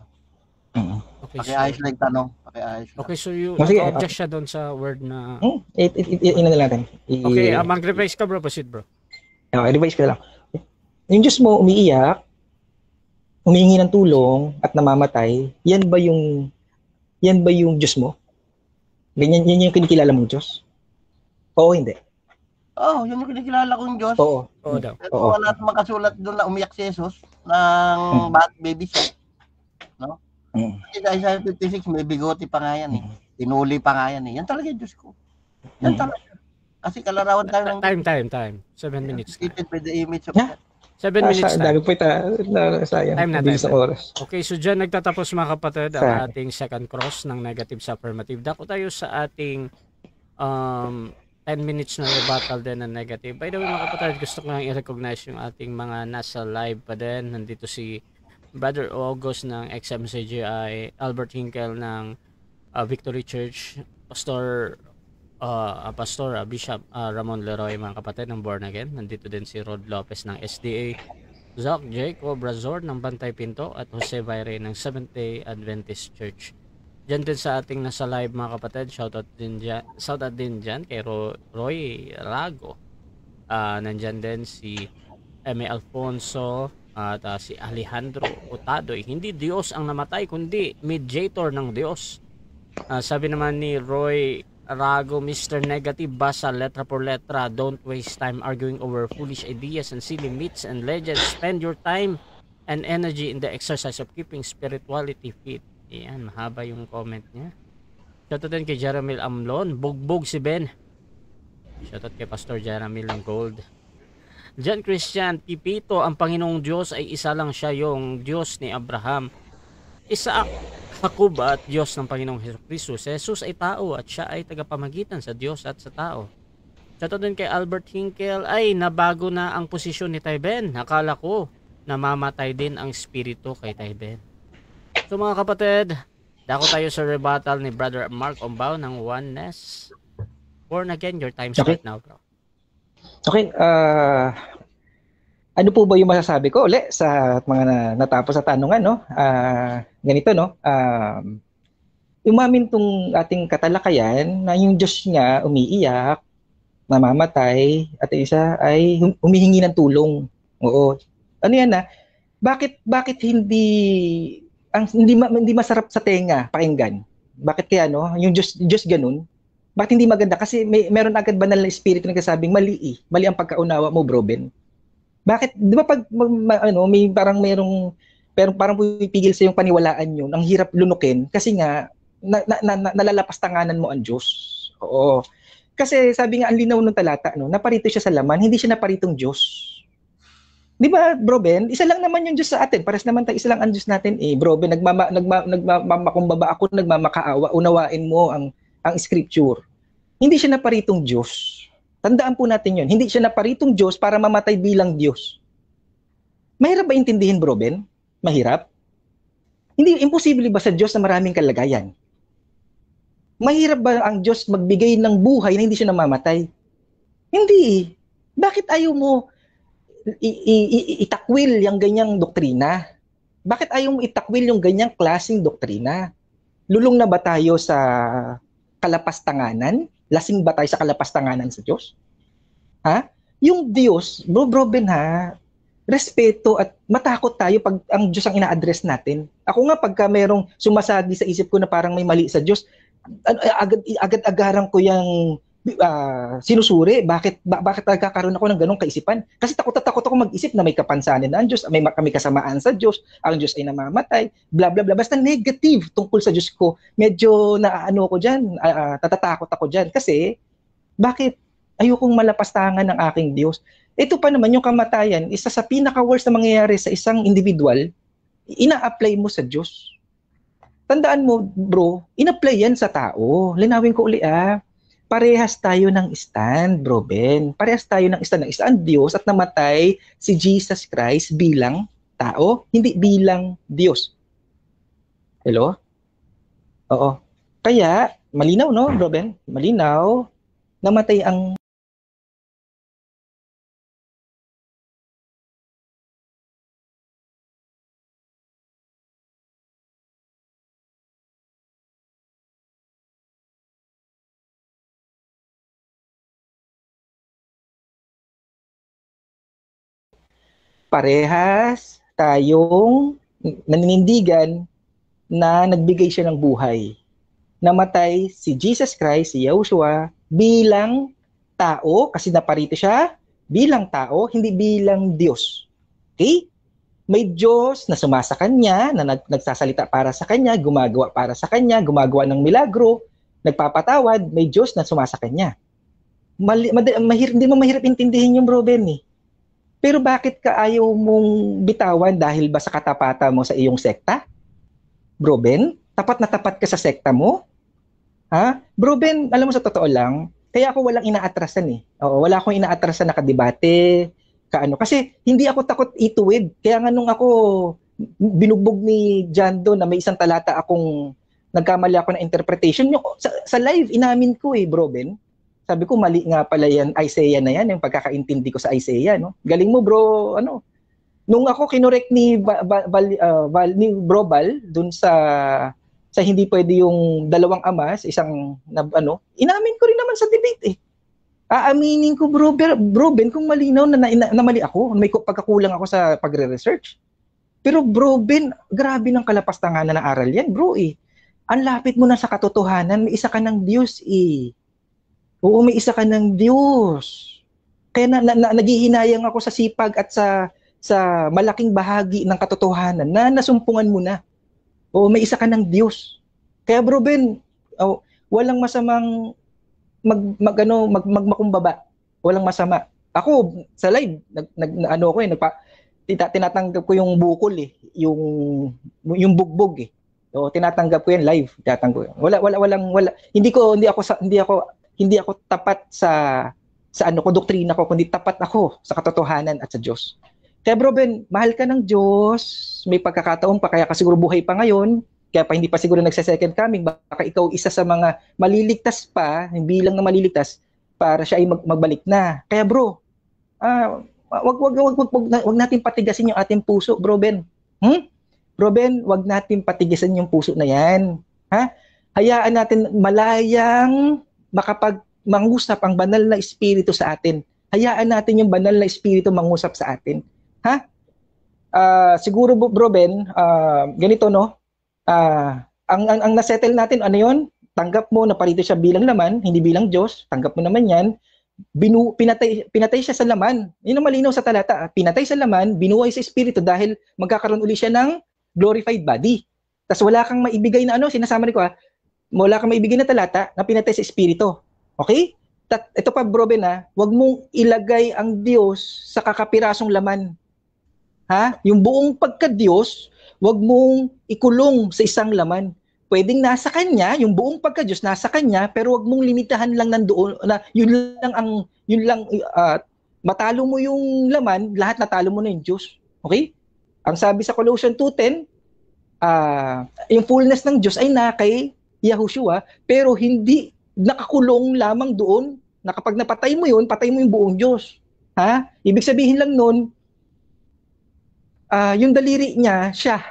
Okay, Pakiayos lang yung tanong. Pakiayos lang. Okay, so you Sige, nag-object siya doon sa word na... Ina na natin. Okay, mag-revise ka bro, proceed bro. I-revise ko na lang. Yung Diyos mo umiiyak, humihingi ng tulong at namamatay, yan ba yung Diyos mo? Yan yung kinikilala mong Diyos? Oo, hindi. Yun yung kinikilala kong Diyos. Oo. Oo daw. Pero wala naman makasulat doon na umiyak si Jesus ng baby siya. No? Kasi Isaiah 56, may bigote pa nga yan eh. Tinuli pa nga yan eh. Yan talaga yung Diyos ko. Yan talaga. Kasi kalarawan tayo ng Time. 7 minutes. created by the image of Yeah. God. 7 minutes Dami time. po sayang. Time na, Bilis time ng oras. Okay, so dyan nagtatapos mga kapatid Sa- ang ating second cross ng negative sa affirmative. Dako tayo sa ating 10 minutes na rebuttal din ng negative. By the way mga kapatid, gusto ko lang i-recognize yung ating mga nasa live pa din. Nandito si Brother August ng XMCGI, Albert Hinkel ng Victory Church, Pastor Bishop Ramon Leroy mga kapatid ng Born Again. Nandito din si Rod Lopez ng SDA, Zach Jacob Brazor ng Bantay Pinto at Jose Vaire ng Seventh-day Adventist Church. Diyan din sa ating nasa live mga kapatid, shoutout din dyan kay Roy Rago. Nandyan din si M.A. Alfonso at si Alejandro Otadoy. Hindi Diyos ang namatay kundi mediator ng Diyos. Sabi naman ni Roy Rago, Mr. Negative, basa letra por letra. Don't waste time arguing over foolish ideas and silly myths and legends. Spend your time and energy in the exercise of keeping spirituality fit. Ayan, mahaba yung comment niya. Shoutout din kay Jeremil Amlon. Bugbog si Ben. Shoutout kay Pastor Jeremil ng Gold. John Christian Pipito, ang Panginoong Diyos ay isa lang siya, yung Diyos ni Abraham, Isaac, Jacob at Diyos ng Panginoong Jesucristo. Si Jesus ay tao at siya ay tagapamagitan sa Diyos at sa tao. Shoutout din kay Albert Hinkel, ay nabago na ang posisyon ni Tayben. Nakala ko namamatay din ang espiritu kay Tayben. So mga kapatid, dako tayo sa rebuttal ni Brother Mark Ombao ng Oneness. Born Again, your time start now, bro. Okay, ano po ba yung masasabi ko uli sa mga natapos sa tanungan, no? Ganito, no? Umamin tong ating katalakayan na yung Diyos niya umiiyak, namamatay, at isa ay humihingi ng tulong. Oo. Ano yan na? Bakit hindi masarap sa tenga pakinggan? Bakit kaya, no? Yung Diyos ganun? Bakit hindi maganda? Kasi meron agad banal na espiritu na kasabing mali ang pagkaunawa mo, Bro Ben. Bakit, di ba pag may parang pipigil sa yung paniwalaan nyo, ang hirap lunukin kasi nga nalalapastanganan mo ang Diyos. Oo. Kasi sabi nga ang linaw ng talata, no, naparito siya sa laman, hindi siya naparitong Diyos. Di ba, Bro Ben? Isa lang naman yung Diyos sa atin. Pares naman tayo, isa lang ang Diyos natin eh. Bro Ben, nagmamakumbaba ako, nagmamakaawa, unawain mo ang scripture. Hindi siya naparitong Diyos. Tandaan po natin yun. Hindi siya naparitong Diyos para mamatay bilang Diyos. Mahirap ba intindihin, Bro Ben? Mahirap? Imposible ba sa Diyos na maraming kalagayan? Mahirap ba ang Diyos magbigay ng buhay na hindi siya namamatay? Hindi. Bakit ayaw mo itakwil yung ganyang doktrina? Bakit ayaw mo itakwil yung ganyang klaseng doktrina? Lulong na ba tayo sa kalapastanganan? Lasing ba tayo sa kalapastanganan sa Diyos? Ha? Yung Diyos, Bro Ben ha, respeto at matakot tayo pag ang Diyos ang ina-address natin. Ako nga pagka merong sumasagi sa isip ko na parang may mali sa Diyos, agad-agaran ko yung sinusuri. Bakit nagkakaroon ako ng ganong kaisipan? Kasi takot na takot ako mag-isip na may kapansanan na ang Diyos, may kasamaan sa Diyos, ang Diyos ay namamatay, bla bla bla. Basta negative tungkol sa Diyos ko. Medyo naaano ko diyan, natatakot ako diyan kasi bakit ayokong malapastangan ng aking Diyos. Ito pa naman yung kamatayan, isa sa pinaka-worst na mangyayari sa isang individual, ina-apply mo sa Diyos. Tandaan mo, bro, in-apply yan sa tao. Linawin ko uli parehas tayo ng stand, bro Ben. Parehas tayo ng stand. Ng isang Diyos at namatay si Jesus Christ bilang tao, hindi bilang Diyos. Hello? Oo. Kaya, malinaw, no, bro Ben? Malinaw, namatay ang parehas tayong naninindigan na nagbigay siya ng buhay. Namatay si Jesus Christ, si Yahushua, bilang tao, kasi naparito siya bilang tao, hindi bilang Diyos. Okay? May Diyos na sumasa kanya, na nagsasalita para sa kanya, gumagawa para sa kanya, gumagawa ng milagro, nagpapatawad, may Diyos na sumasa kanya. Hindi mo mahirap intindihin yung bro Ben eh. Pero bakit ka ayaw mong bitawan dahil ba sa katapatan mo sa iyong sekta? Bro Ben, tapat na tapat ka sa sekta mo? Ha? Bro Ben, alam mo sa totoo lang, kaya ako walang inaatrasan eh. Oo, wala akong inaatrasan na kadebate, kasi hindi ako takot ituwid. Kaya nga nung ako binugbog ni John Doe na may isang talata akong nagkamali ako ng interpretation, yung, sa live inamin ko eh, Bro Ben. Sabi ko, mali nga pala yan, Isaiah na yan, yung pagkakaintindi ko sa Isaiah, no? Galing mo, bro, nung ako kinorek ni Bro Bal, dun sa hindi pwede yung dalawang ama, isang, inamin ko rin naman sa debate, eh. Aaminin ko, bro Ben, kung malinaw na mali ako, may pagkakulang ako sa pagre-research. Pero, bro Ben, grabe ng kalapastangan na aral yan, bro, eh. Ang lapit mo na sa katotohanan, may isa ka ng Diyos, eh. Oo, may isa ka ng Diyos. Kaya naghihinayang ako sa sipag at sa malaking bahagi ng katotohanan na nasumpungan mo na. Oo, may isa ka ng Diyos. Kaya bro Ben, walang masamang magmakumbaba. Walang masama. Ako sa live tinatanggap ko yung bukol eh, yung bugbog eh. Oo, tinatanggap ko yan live, tinatanggap. Wala. Hindi ako tapat sa doktrina ko, kundi tapat ako sa katotohanan at sa Diyos. Kaya bro Ben, mahal ka ng Diyos, may pagkakataon pa, kaya ka siguro buhay pa ngayon, kaya pa hindi pa siguro nagse-second coming, baka ikaw isa sa mga maliligtas pa, bilang na maliligtas, para siya ay magbalik na. Kaya bro, wag natin patigasin yung ating puso, bro Ben. Bro Ben, wag natin patigasin yung puso na yan. Ha? Hayaan natin malayang mangusap ang banal na espiritu sa atin. Hayaan natin yung banal na espiritu mangusap sa atin. Ha? Siguro bro Ben, ganito no. Ang nasettle natin ano 'yon? Tanggap mo na parito siya bilang laman, hindi bilang Diyos. Tanggap mo naman 'yan. Pinatay siya sa laman. Yun ang malinaw sa talata. Pinatay sa laman, binuhay sa espiritu dahil magkakaroon uli siya ng glorified body. Tas wala kang maibigay na sinasama ko wala kang maibigay na talata na pinatay sa espiritu. Okay? Ito pa bro Ben wag mong ilagay ang Diyos sa kakapirasong laman. Ha? Yung buong pagka-Diyos, wag mong ikulong sa isang laman. Pwedeng nasa kanya, yung buong pagka-Diyos nasa kanya, pero wag mong limitahan lang nandoon na yun lang matalo mo yung laman, lahat natalo mo na yung Diyos. Okay? Ang sabi sa Colossians 2:10, yung fullness ng Diyos ay na kay Yahushua, pero hindi nakakulong lamang doon na kapag napatay mo yun, patay mo yung buong Diyos. Ha? Ibig sabihin lang nun, yung daliri niya, siya.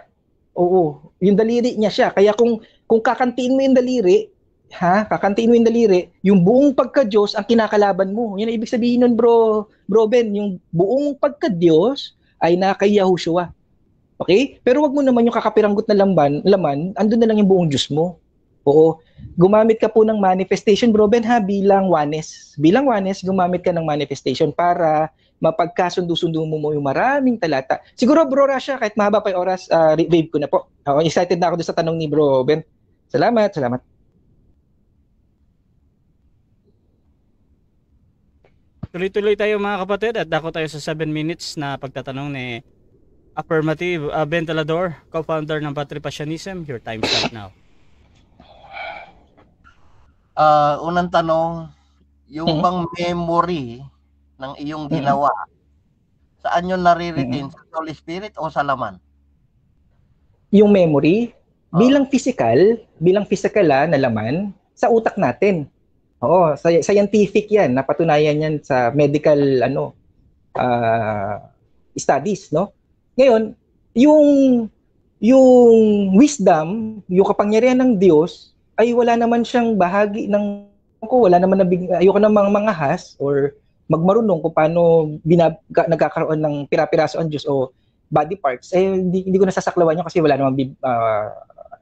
Oo, yung daliri niya siya. Kaya kung kakantiin mo yung daliri, kakantiin mo yung daliri, yung buong pagka-Diyos ang kinakalaban mo. Yan ang ibig sabihin nun, bro Ben, yung buong pagka-Diyos ay na kay Yahushua. Okay? Pero wag mo naman yung kakapiranggot na laman, andun na lang yung buong Diyos mo. Oo, gumamit ka po ng manifestation, bro Ben, ha, bilang oneness. Bilang oneness, gumamit ka ng manifestation para mapagkasundo-sundo mo yung maraming talata. Siguro, bro Rasha, kahit mahaba pa yung oras, review ko na po. Ako, excited na ako doon sa tanong ni bro Ben. Salamat, salamat. Tuloy-tuloy tayo mga kapatid at dako tayo sa 7 minutes na pagtatanong ni Affirmative Ben Talador, co-founder ng Battery Passionism. Your time start now. Unang tanong, yung bang memory ng iyong ginawa, saan yun nare-retain? Sa Holy Spirit o sa laman? Yung memory, bilang physical na laman, sa utak natin. Oo, scientific yan, napatunayan yan sa medical studies, no? Ngayon, yung wisdom, yung kapangyarihan ng Diyos, ay wala naman siyang bahagi ng wala naman ayoko namang mangahas or magmarunong kung paano nagkakaroon ng pira-piraso ang Diyos o body parts. Hindi ko nasasaklawan yun kasi wala namang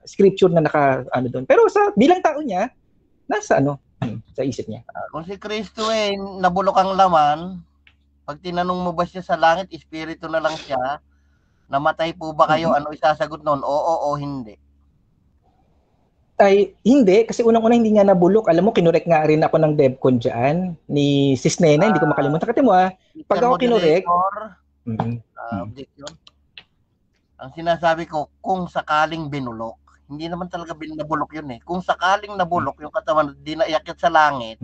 scripture na doon. Pero bilang tao niya, nasa sa isip niya. Kung si Kristo nabulok ang laman, pag tinanong mo ba siya sa langit, espiritu na lang siya, namatay po ba kayo? Ano isasagot noon? Oo o hindi? Ay, hindi. Kasi unang-una hindi nga nabulok. Alam mo, kinorek nga rin ako ng DevCon dyan, ni Sis Nena, hindi ko makalimutan. Kasi mo pag ako kinorek, objection. Ang sinasabi ko, kung sakaling binulok, hindi naman talaga nabulok yun eh. Kung sakaling nabulok, yung katawan, di naiakit sa langit,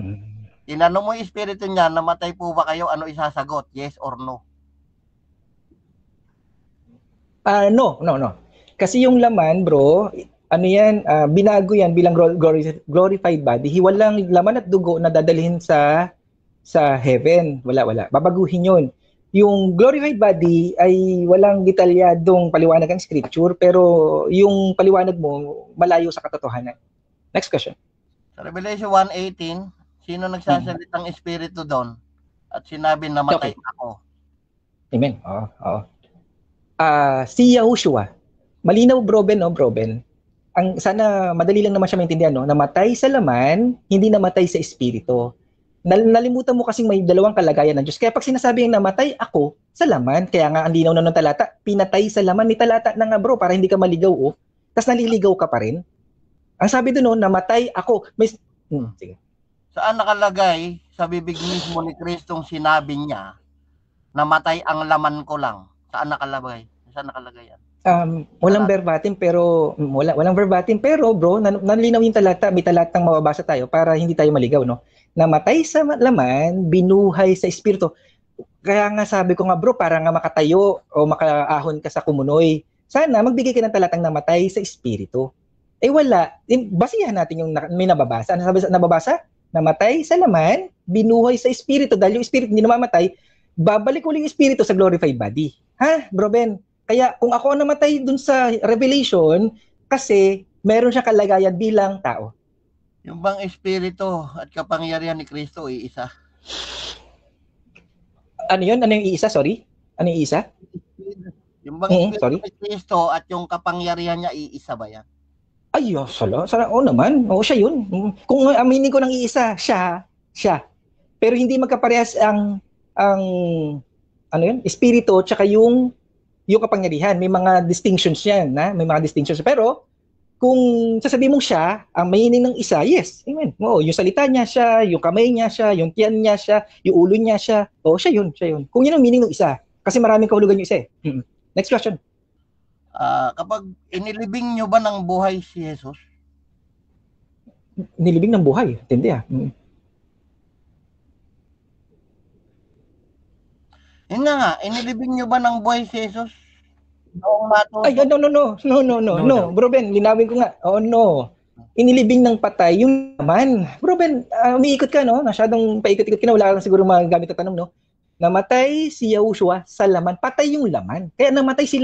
tinanong mo yung espiritu niya, namatay po ba kayo, ano isasagot? Yes or no? No. Kasi yung laman, bro, binago yan bilang glorified body. Walang laman at dugo na dadalhin sa heaven. Wala. Babaguhin yun. Yung glorified body ay walang detalyadong paliwanag ang scripture, pero yung paliwanag mo malayo sa katotohanan. Next question. Sa Revelation 1:18, sino nagsasalitang espiritu doon? At sinabi na matay ako. Amen. Oo. Si Yahushua. Malinaw, bro Ben. Sana madali lang naman siya maintindihan, no? Namatay sa laman, hindi namatay sa espiritu. Nalimutan mo kasing may dalawang kalagayan ng Diyos. Kaya pag sinasabing namatay ako sa laman, kaya nga ang linaw na ng talata, pinatay sa laman, may talata na nga bro, para hindi ka maligaw, tapos naliligaw ka pa rin. Ang sabi doon, namatay ako. Sige. Saan nakalagay sa bibig mismo ni Kristong sinabi niya, namatay ang laman ko lang? Saan nakalagay? Saan nakalagay yan? Walang verbatim pero walang verbatim pero bro, nalinaw yung talata, may talatang mababasa tayo para hindi tayo maligaw, no? Namatay sa laman, binuhay sa espiritu. Kaya nga sabi ko nga bro, para nga makatayo o makaahon ka sa kumunoy, sana magbigay ka ng talatang namatay sa espiritu. Wala. Basihan natin yung may nababasa. Ano sabi nababasa? Namatay sa laman, binuhay sa espiritu. Dahil yung espiritu hindi namamatay, babalik ulit yung espiritu sa glorified body. Ha, bro Ben? Kaya kung ako namatay dun sa Revelation, kasi meron siya kalagayan bilang tao. Yung bang espiritu at kapangyarihan ni Kristo isa? Ano yun? Ano yung iisa? Sorry? Ano yung isa? Yung bang espiritu ni Kristo at yung kapangyarihan niya iisa ba yan? Ay, sala. Oo naman. Oo, siya yun. Kung aminin ko ng iisa, siya. Pero hindi magkaparehas ang espiritu tsaka yung kapangyarihan. May mga distinctions yan, may mga distinctions. Pero kung sasabihin mong siya, ang meaning ng isa, yes, amen. Oo, yung salita niya siya, yung kamay niya siya, yung tiyan niya siya, yung ulo niya siya. Oo, siya yun. Kung yun ang meaning ng isa. Kasi maraming kahulugan yung isa eh. Next question. Kapag inilibing nyo ba ng buhay si Jesus? Nilibing ng buhay? Tindi Yun nga, inilibing nyo ba ng buhay si Jesus? Ay, no. Bro Ben, linawin ko nga. Oh, no. Inilibing ng patay yung laman. Bro Ben, umiikot ka, no? Masyadong paikot-ikot ka na. Wala lang siguro magamit na tanong, no? Namatay si Yahushua sa laman. Patay yung laman. Kaya namatay si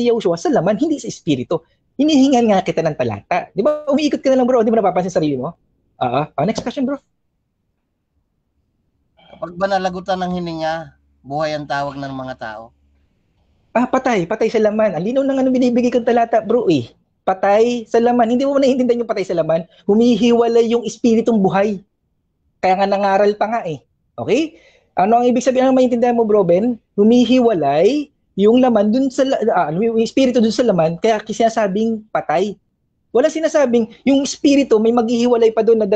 Yahushua sa laman, hindi sa espiritu. Hinihingan nga kita ng talata. Di ba? Umiikot ka na lang, bro. Di mo napapansin sarili mo? Next question, bro. Kapag ba nalagutan ng hininga, buhay ang tawag ng mga tao? Patay sa laman. Ang linaw ng binibigay kong talata, bro, Patay sa laman. Hindi mo naiintindihan yung patay sa laman. Humihiwalay yung espiritong buhay. Kaya nga nangaral pa nga eh. Okay? Ano ang ibig sabihin? Ano maintindihan mo, Bro Ben? Humihiwalay yung laman dun sa yung espiritu dun sa laman, kaya sinasabing patay. Wala sinasabing yung espiritu may maghihiwalay pa doon na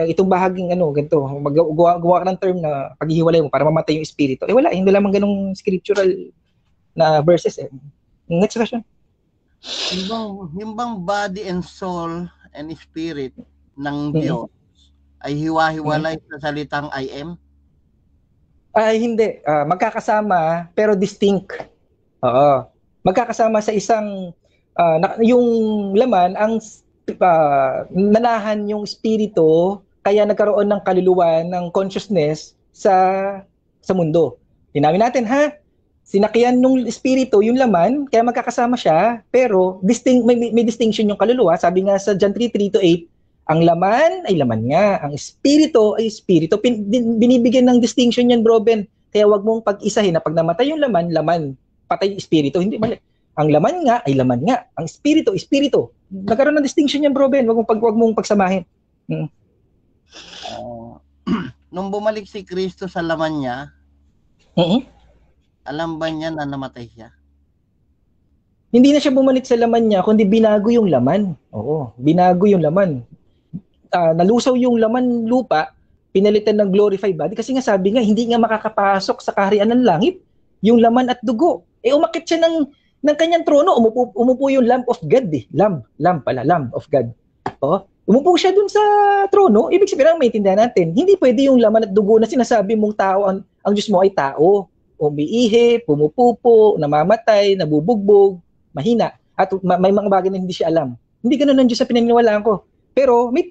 itong bahaging ganito, gawa ka ng term na paghihiwalay mo para mamatay yung espiritu. Wala, hindi lamang ganung scriptural na verses eh. Next question. Yung bang body and soul and spirit ng Diyos ay hiwa-hiwalay sa salitang I am? Ay, hindi. Magkakasama, pero distinct. Oo. Magkakasama sa isang, yung laman, ang nanahan yung espiritu, kaya nagkaroon ng kaluluwa, ng consciousness sa mundo. Tinamin natin, ha? Sinakyan ng espiritu, yung laman, kaya magkakasama siya, pero may distinction yung kaluluwa. Sabi nga sa John 3:3-8, ang laman ay laman nga, ang espiritu ay espiritu. Binibigyan ng distinction yan, Bro Ben. Kaya wag mong pag-isahin na pag namatay yung laman, laman, patay espiritu. Hindi mali. Ang laman nga ay laman nga, ang espiritu, espiritu. Nagkaroon ng distinction yan, Bro Ben. Wag mong pagsamahin. Nung bumalik si Kristo sa laman niya, alam ba niya na namatay siya? Hindi na siya bumalik sa laman niya, kundi binago yung laman. Oo, binago yung laman. Nalusaw yung laman lupa, pinalitan ng glorified body kasi nga sabi nga hindi nga makakapasok sa kaharian ng langit yung laman at dugo. Umakit siya ng kanyang trono, umupo yung Lamb of God eh. Lamb of God. Umupo siya dun sa trono, ibig sabihin ang maintindihan natin, hindi pwede yung laman at dugo na sinasabi mong tao, ang Diyos mo ay tao. Umiihi, pumupupo, namamatay, nabubugbog, mahina, at may mga bagay na hindi siya alam. Hindi ganoon ang Diyos sa pinaniniwalaan ko. Pero may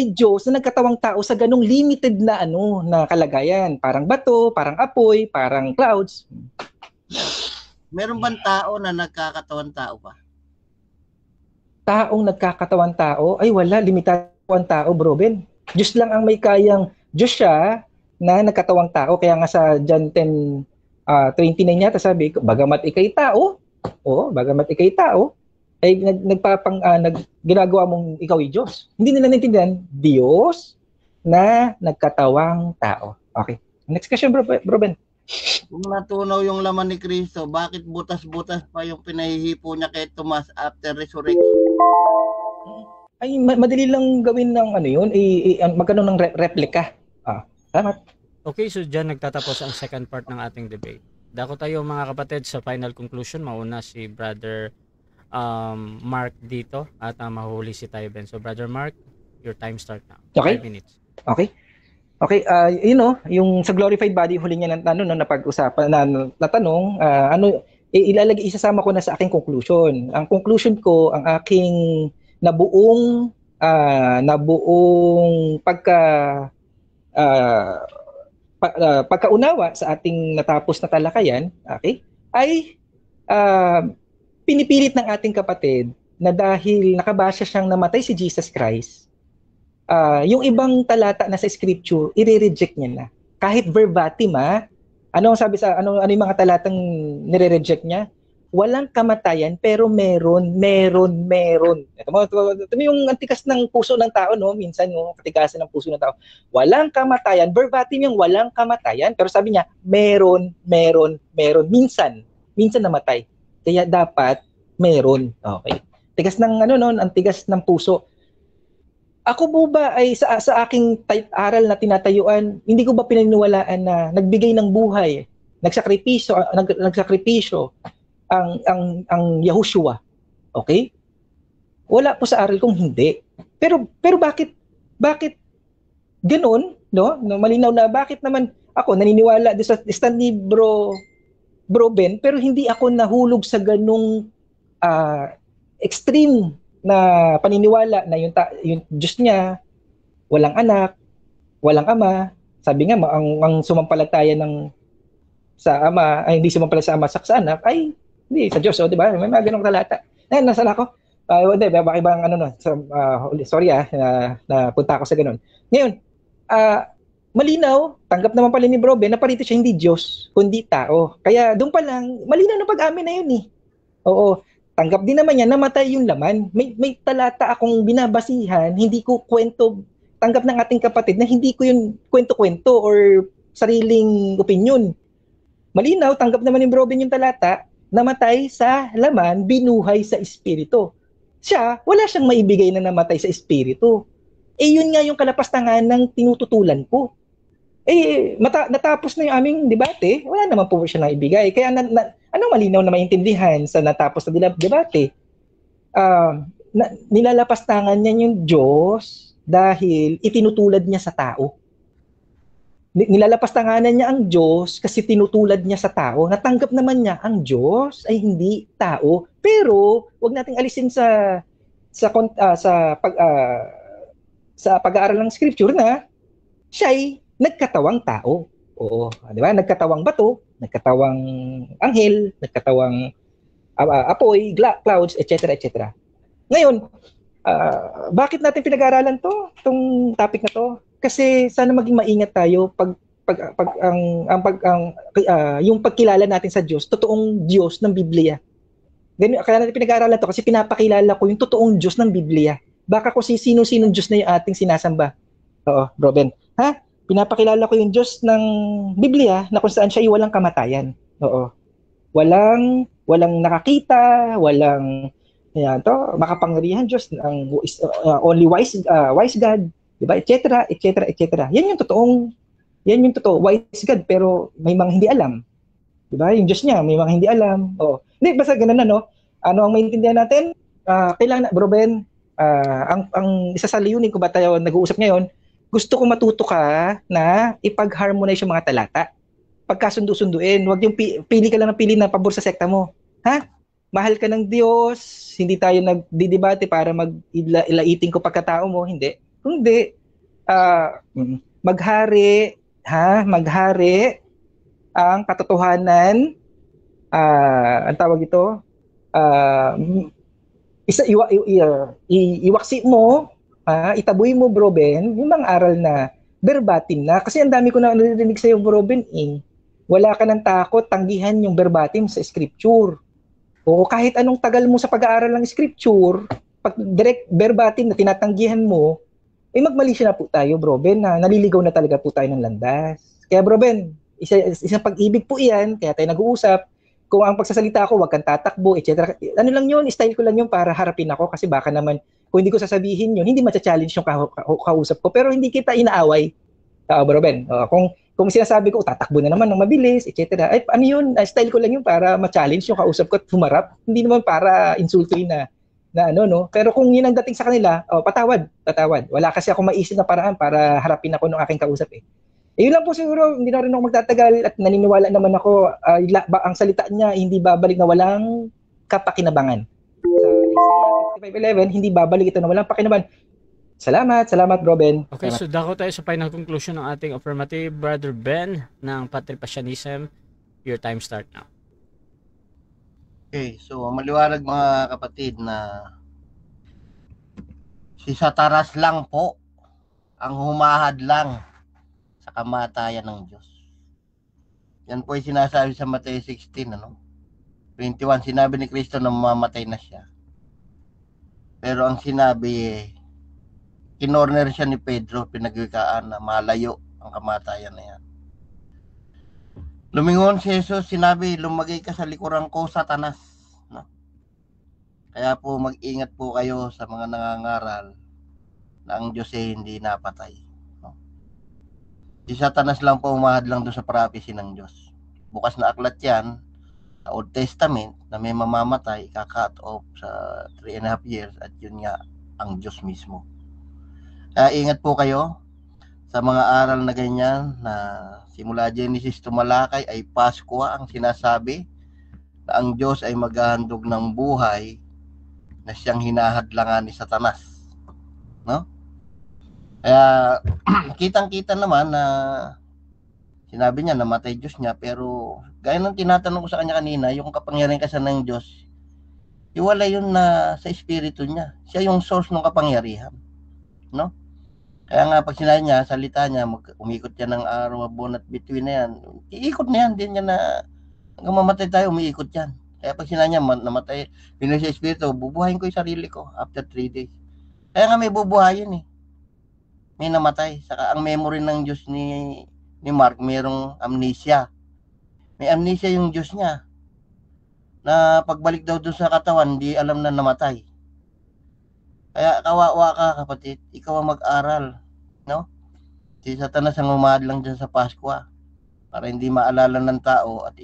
Diyos na nagkatawang tao sa ganung limited na na kalagayan, parang bato, parang apoy, parang clouds. Meron bang tao na nagkakatawan tao pa? Taong nagkakatawan tao? Ay wala, limitado ang tao, Bro Ben. Diyos lang ang may kayang, Diyos siya na nagkatawang tao. Kaya nga sa John 10:29 yata sabi, bagamat ikay tao, ay ginagawa mong ikaw ay Diyos. Hindi nila naintindihan, Diyos na nagkatawang tao. Okay. Next question, Bro Ben. Kung natunaw yung laman ni Kristo, bakit butas-butas pa yung pinahihipo niya kay Tomas after resurrection? Ay, madali lang gawin ng yun, magkano ng replica. Salamat. Okay, so dyan nagtatapos ang second part ng ating debate. Dako tayo mga kapatid sa final conclusion. Mauna si Brother Mark dito at mahuli si Tyben. So Brother Mark, your time start now. Okay. 5 minutes. Okay. Yung sa glorified body huli niya na pag-usapan na tanong, ilalagay isasama ko na sa aking conclusion. Ang conclusion ko, ang aking nabuong pagkaunawa sa ating natapos na talakayan, okay, ay pinipilit ng ating kapatid na dahil nakabasa siyang namatay si Jesus Christ, yung ibang talata na sa scripture, i-reject niya na. Kahit verbatim, ano ang sabi ano yung mga talatang nire-reject niya? Walang kamatayan pero meron. Ito mo yung antikas ng puso ng tao, no? Minsan yung katikasan ng puso ng tao. Walang kamatayan, verbatim yung walang kamatayan, pero sabi niya, meron. Minsan namatay. Kaya dapat meron. Okay. Tigas ng antigas ng puso. Ako po ba ay sa aking aral na tinatayuan, hindi ko ba pinaniniwalaan na nagbigay ng buhay, nagsakripisyo ang Yahushua? Okay? Wala po sa aral kong hindi. Pero bakit ganoon, no? Malinaw na bakit naman ako naniniwala sa stand ni Bro Ben, pero hindi ako nahulog sa ganung extreme na paniniwala na yung Diyos niya walang anak, walang ama. Sabi nga ang sumampalataya sa ama ay hindi sumampalataya sa ama sa anak ay hindi sa Diyos, di ba? May mga ganung talata. Nasaan ako? Hindi, bakit bang sorry na punta ako sa ganun. Ngayon, malinaw, tanggap naman pala ni Bro Ben na parito siya hindi Diyos, kundi tao. Kaya doon pa lang, malinaw na pag-amin na yun eh. Oo, tanggap din naman niya, namatay yung laman. May talata akong binabasihan, hindi ko kwento, tanggap ng ating kapatid na hindi ko yun kwento-kwento or sariling opinion. Malinaw, tanggap naman ni Bro Ben yung talata, namatay sa laman, binuhay sa espiritu. Siya, wala siyang maibigay na namatay sa espiritu. Yun nga yung kalapastangan ng tinututulan ko. Natapos na yung aming debate, wala naman po siya nang ibigay. Kaya anong malinaw na maintindihan sa natapos na debate? Nilalapastangan niya yung Diyos dahil itinutulad niya sa tao. Nilalapastanganan niya ang Diyos kasi tinutulad niya sa tao. Natanggap naman niya ang Diyos ay hindi tao. Pero wag nating alisin sa pag-aaral ng scripture na siya'y nagkatawang tao. Oo, di ba? Nagkatawang bato, nagkatawang anghel, nagkatawang apoy, clouds, etc., etc. Ngayon, bakit natin pinag-aaralan itong topic na to? Kasi sana maging maingat tayo yung pagkilala natin sa Diyos, totoong Diyos ng Biblia. Kaya natin pinag-aaralan to kasi pinapakilala ko yung totoong Diyos ng Biblia. Baka kung sino-sinong Diyos na yung ating sinasamba. Oo, Bro Ben. Ha? Pinapakilala ko yung Diyos ng Biblia na kung saan siya ay walang kamatayan. Oo. Walang nakakita, walang makapangyarihan Diyos, only wise God, di ba? Etc., etc., etc. Yan yung totoo, wise God, pero may mga hindi alam. Di ba? Yung Diyos niya, may mga hindi alam. Oo. Hindi, basta ganun na, no? Ano ang maintindihan natin? Kailangan, Bro Ben, ang isa sa layunin ko ba tayo nag-uusap ngayon, gusto ko matuto ka na ipag-harmonize yung mga talata. Pagkasundo-sunduin, wag yung pili ka lang ng pili na pabor sa sekta mo. Ha? Mahal ka ng Diyos, hindi tayo nagdidebate para ilaitin ko pagkatao mo, hindi. Kundi, maghari ang katotohanan, ang tawag ito, iwaksi mo, itaboy mo, Bro Ben, yung mga aral na verbatim na. Kasi ang dami ko na narinig sa'yo, Bro Ben, wala ka ng takot, tanggihan yung verbatim sa scripture. O kahit anong tagal mo sa pag-aaral ng scripture, pag direct verbatim na tinatanggihan mo, magmali siya na po tayo, Bro Ben, na naliligaw na talaga po tayo ng landas. Kaya, Bro Ben, isang pag-ibig po iyan, kaya tayo nag-uusap. Kung ang pagsasalita ko, wag kang tatakbo, etc. Ano lang yun, style ko lang yun para harapin ako kasi baka naman, kung hindi ko sasabihin yun, hindi matcha-challenge yung kausap ko, pero hindi kita inaaway. Bro Ben, kung sinasabi ko, tatakbo na naman ng mabilis, etc. Ano yun, style ko lang yun para ma-challenge yung kausap ko at humarap. Hindi naman para insultuin na ano, no? Pero kung yun ang dating sa kanila, patawad. Wala kasi ako maisip na paraan para harapin ako ng aking kausap yun lang po siguro, hindi na rin ako magtatagal at naniniwala naman ako, ang salita niya, hindi babalik na walang kapakinabangan. Sa Isaiah 55:11, hindi babalik ito na walang pakinabangan. Salamat, Bro Ben. Okay, salamat. so dako tayo sa final conclusion ng ating affirmative, Brother Ben, ng Patripasyanism. Your time start now. Okay, so maliwanag mga kapatid na si Satanas lang po ang humahad lang sa kamatayan ng Diyos. Yan po ay sinasabi sa Matthew 16, 21, sinabi ni Kristo na mamamatay na siya. Pero ang sinabi, kinorner siya ni Pedro, pinagwikaan na malayo ang kamatayan na yan. Lumingon si Jesus, sinabi, lumagay ka sa likuran ko, Satanas. Kaya po mag-ingat po kayo sa mga nangangaral na ang Diyos ay hindi napatay. Si Satanas lang po umahad lang doon sa prophecy ng Diyos. Bukas na aklat yan sa Old Testament na may mamamatay, ika-cut off sa 3.5 years at yun nga ang Diyos mismo. Kaya ingat po kayo sa mga aral na ganyan na simula Genesis to Malakay ay Pasko ang sinasabi na ang Diyos ay maghahandog ng buhay na siyang hinahadlangan ni Satanas. No? Kaya kitang-kita naman na sinabi niya namatay Diyos niya, pero gaya ng tinatanong ko sa kanya kanina, yung kapangyarihan kasi ng Diyos, iwala yun na sa espiritu niya. Siya yung source ng kapangyarihan. No? Kaya nga pag sinabi niya, salita niya, umikot yan ng araw, buwan at bituin na yan, iikot na yan, din niya na hanggang mamatay tayo, umiikot yan. Kaya pag sinabi niya, namatay, pinuhay sa espiritu, bubuhayin ko yung sarili ko after 3 days. Kaya nga may bubuhayin eh. May namatay. Saka ang memory ng Diyos ni Mark, mayroong amnesia. May amnesia yung Diyos niya. Na pagbalik daw doon sa katawan, di alam na namatay. Kaya kawawa ka, kapatid. Ikaw ang mag-aral. No? Si Satanas ang umahad lang dyan sa Pasko. Para hindi maalala ng tao. At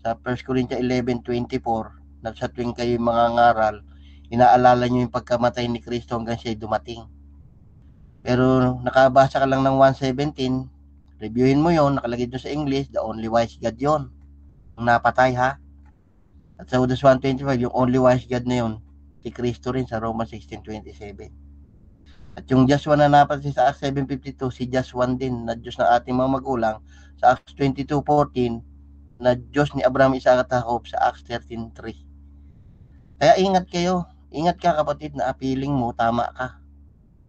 sa 1 Corinthians 11:24, na sa tuwing kayo mga ngaral, inaalala nyo yung pagkamatay ni Kristo hanggang siya'y dumating. Pero nakabasa ka lang ng 1:17, reviewin mo yon, nakalagay doon sa English, the only wise God yon. Ang napatay ha. At sa Judas 1:25, yung only wise God na yon, si Kristo rin sa Romans 16:27. At yung just one na napatay sa Acts 7:52, si just one din na Diyos ng ating mga magulang sa Acts 22:14, na Diyos ni Abraham, Isaac at Jacob sa Acts 13:3. Kaya ingat kayo. Ingat ka kapatid na apiling mo, tama ka.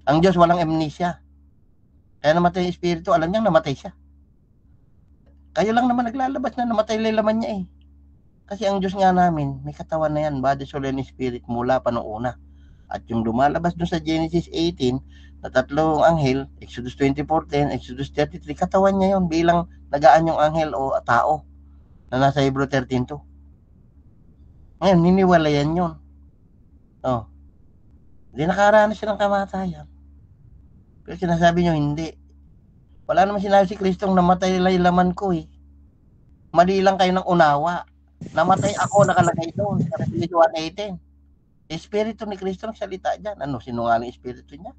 Ang Diyos walang amnesia. Kaya namatay yung espiritu, alam niyang namatay siya. Kayo lang naman naglalabas na namatay lang laman niya eh. Kasi ang Diyos nga namin, may katawan na yan, body, soul, and spirit mula pa noong una. At yung lumalabas dun sa Genesis 18, na tatlong anghel, Exodus 24:10, Exodus 33, katawan niya yon bilang nagaan yung anghel o tao na nasa Hebrew 13:2. Ngayon, niniwalayan yun. Oh. Hindi nakaranas siya ng kamatayan. Pero sinasabi nyo, hindi. Wala naman sinabi si Kristong namatay lang laman ko eh. Mali lang kayo ng unawa. Namatay ako, nakalagay doon. Sa Revelation 1:18. Espiritu ni Kristo nagsalita dyan. Ano, sinungaling espiritu niya?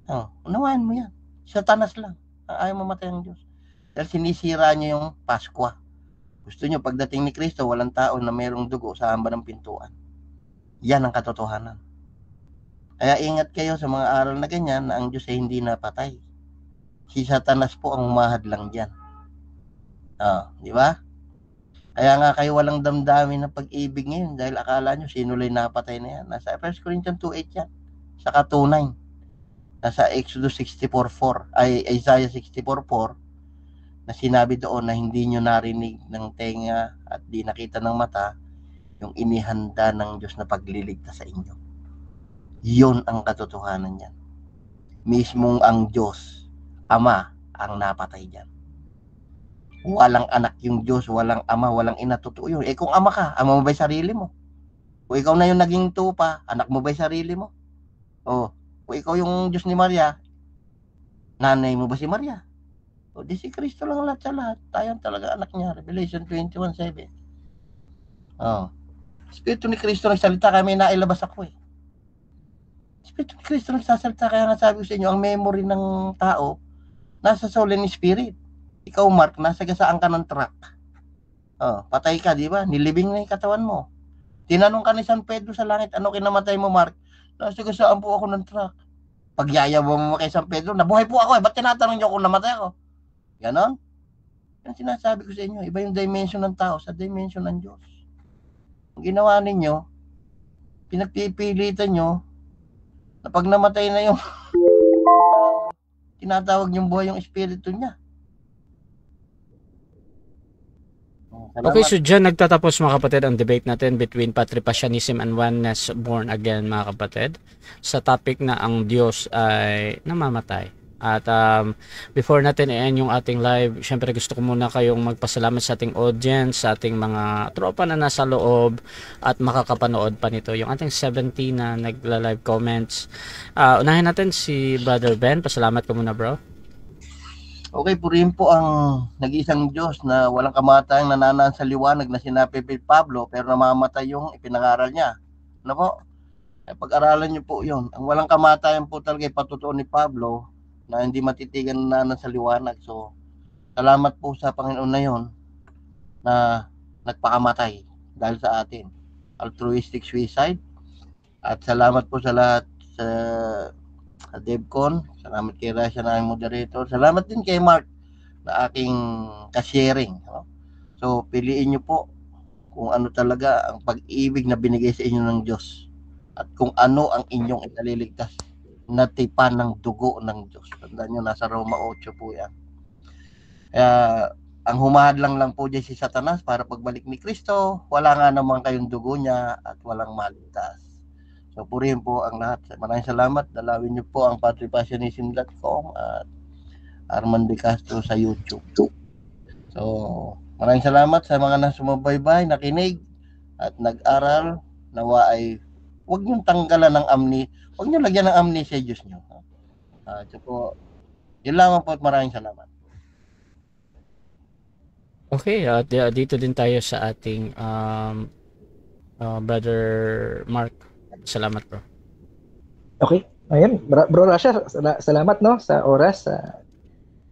Oh, unawain mo yan. Satanas lang. Ayaw mamatay ang Diyos. Dahil sinisira niyo yung Pasko. Gusto niyo pagdating ni Kristo, walang tao na mayroong dugo sa hamba ng pintuan. Yan ang katotohanan. Kaya ingat kayo sa mga aral na ganyan na ang Diyos ay hindi napatay. Si Satanas po ang umahad lang dyan. Di ba? Kaya nga kayo walang damdamin ng pag-ibig ngayon dahil akala nyo sino lang napatay na yan. Nasa 1 Corinthians 2:8 yan. Saka 2:9. Nasa Exodus 64:4 ay Isaiah 64:4 na sinabi doon na hindi nyo narinig ng tenga at di nakita ng mata yung inihanda ng Diyos na pagliligtas sa inyo. Yun ang katotohanan niyan. Mismong ang Diyos, Ama, ang napatay dyan. Walang anak yung Diyos, walang ama, walang ina, totoo yun. Kung ama ka, ama mo ba yung sarili mo? O ikaw na yung naging tupa, anak mo ba yung sarili mo? O ikaw yung Diyos ni Maria, nanay mo ba si Maria? O di si Kristo lang lahat sa lahat. Tayo talaga anak niya. Revelation 21:7. Espiritu ni Kristo nagsalita, kaya may nailabas ako eh. Espiritu ni Kristo nagsasalita, kaya nga sabi ko sa inyo, ang memory ng tao, nasa soul and spirit. Ikaw, Mark, nasa gasaan ka ng truck. Patay ka, di ba? Nilibing na yung katawan mo. Tinanong ka ni San Pedro sa langit, ano kinamatay mo, Mark? Nasa gasaan po ako ng truck. Pagyayawa mo kay San Pedro, nabuhay po ako eh. Ba't tinatanong niyo kung namatay ako? Ganon? Yan sinasabi ko sa inyo. Iba yung dimension ng tao sa dimension ng Diyos. Ang ginawa ninyo, pinagpipilitan nyo, na pag namatay na yung tinatawag yung buhay yung espiritu niya. Okay, so dyan nagtatapos mga kapatid ang debate natin between Patripasyanism and Oneness Born Again mga kapatid sa topic na ang Diyos ay namamatay. At before natin i-end yung ating live, syempre gusto ko muna kayong magpasalamat sa ating audience, sa ating mga tropa na nasa loob at makakapanood pa nito. Yung ating 70 na nagla-live comments. Unahin natin si Brother Ben. Pasalamat ka muna, bro. Okay, purihin po ang nag-iisang Diyos na walang kamatayang nananaan sa liwanag na sinabi ni Pablo pero namamatay yung ipinangaral niya. Ano po? Pag-aralan niyo po yun. Ang walang kamatayan po talaga ipatutuon ni Pablo na hindi matitigan nananaan sa liwanag. So, salamat po sa Panginoon na yun na nagpakamatay dahil sa atin. Altruistic suicide. At salamat po sa lahat sa DevCon, salamat kay Rasha na aming moderator, salamat din kay Mark na aking ka-sharing. So piliin nyo po kung ano talaga ang pag-ibig na binigay sa inyo ng Diyos at kung ano ang inyong italiligtas na tipan ng dugo ng Diyos. Tandaan nyo, nasa Roma 8 po yan. Kaya ang humahadlang lang po dyan si Satanas para pagbalik ni Kristo, wala nga naman kayong dugo niya at walang maligtas. So purihin po ang lahat. Maraming salamat. Dalawin niyo po ang patripassionism.com at Arman De Castro sa YouTube. So maraming salamat sa mga nasumubaybay, nakinig at nag-aral. Nawa ay huwag niyong tanggalan ng huwag niyong lagyan ng amnesia Diyos niyo. So po, yun lamang po at maraming salamat. Okay, dito din tayo sa ating Brother Mark. Salamat, bro. Okay. Ayun, Bro Rasha, salamat no sa oras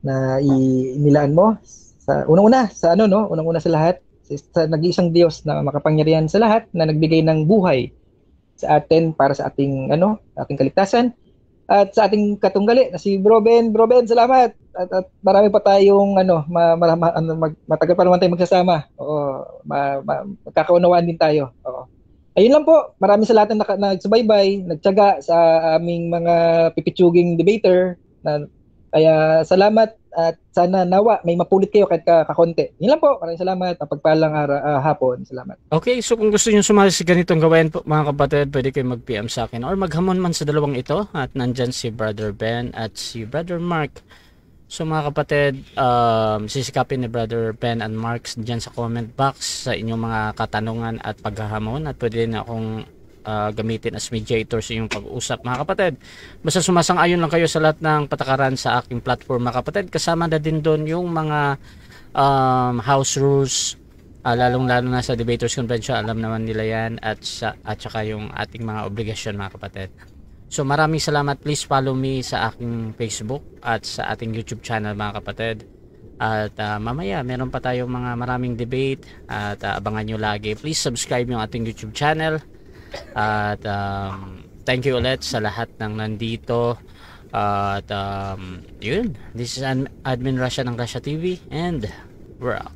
na inilaan mo sa unang-una sa unang-una sa lahat sa nag-iisang Diyos na makapangyarihan sa lahat na nagbigay ng buhay sa atin para sa ating ating kaligtasan. At sa ating katunggali na si Bro Ben, salamat. At marami pa tayong matagal pa naman tayong magsasama. Oo, magkakaunawaan din tayo. Oo. Ayun lang po. Maraming sa lahat na nagsubaybay, nagtiyaga sa aming mga pipitsuging debater. Kaya salamat at sana nawa may mapulit kayo kahit kakonti. Yun lang po. Maraming salamat. Pagpalang hapon. Salamat. Okay, so kung gusto niyo sumali sa ganitong gawain po mga kapatid, pwede kayo mag-PM sa akin or maghamon man sa dalawang ito at nandyan si Brother Ben at si Brother Mark. So mga kapatid, sisikapin ni Brother Ben and Mark dyan sa comment box sa inyong mga katanungan at paghahamon at pwede na akong gamitin as mediator sa inyong pag-uusap mga kapatid. Basta sumasang-ayon lang kayo sa lahat ng patakaran sa aking platform mga kapatid. Kasama na din doon yung mga house rules, lalong-lalo na sa debaters convention, alam naman nila yan, at saka yung ating mga obligasyon mga kapatid. So maraming salamat. Please follow me sa aking Facebook at sa ating YouTube channel mga kapatid. At mamaya meron pa tayong mga maraming debate at abangan nyo lagi. Please subscribe yung ating YouTube channel. At thank you ulit sa lahat ng nandito. At yun, this is Admin Rasha ng Rasha TV and we're out.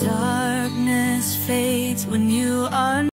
Darkness fades when you are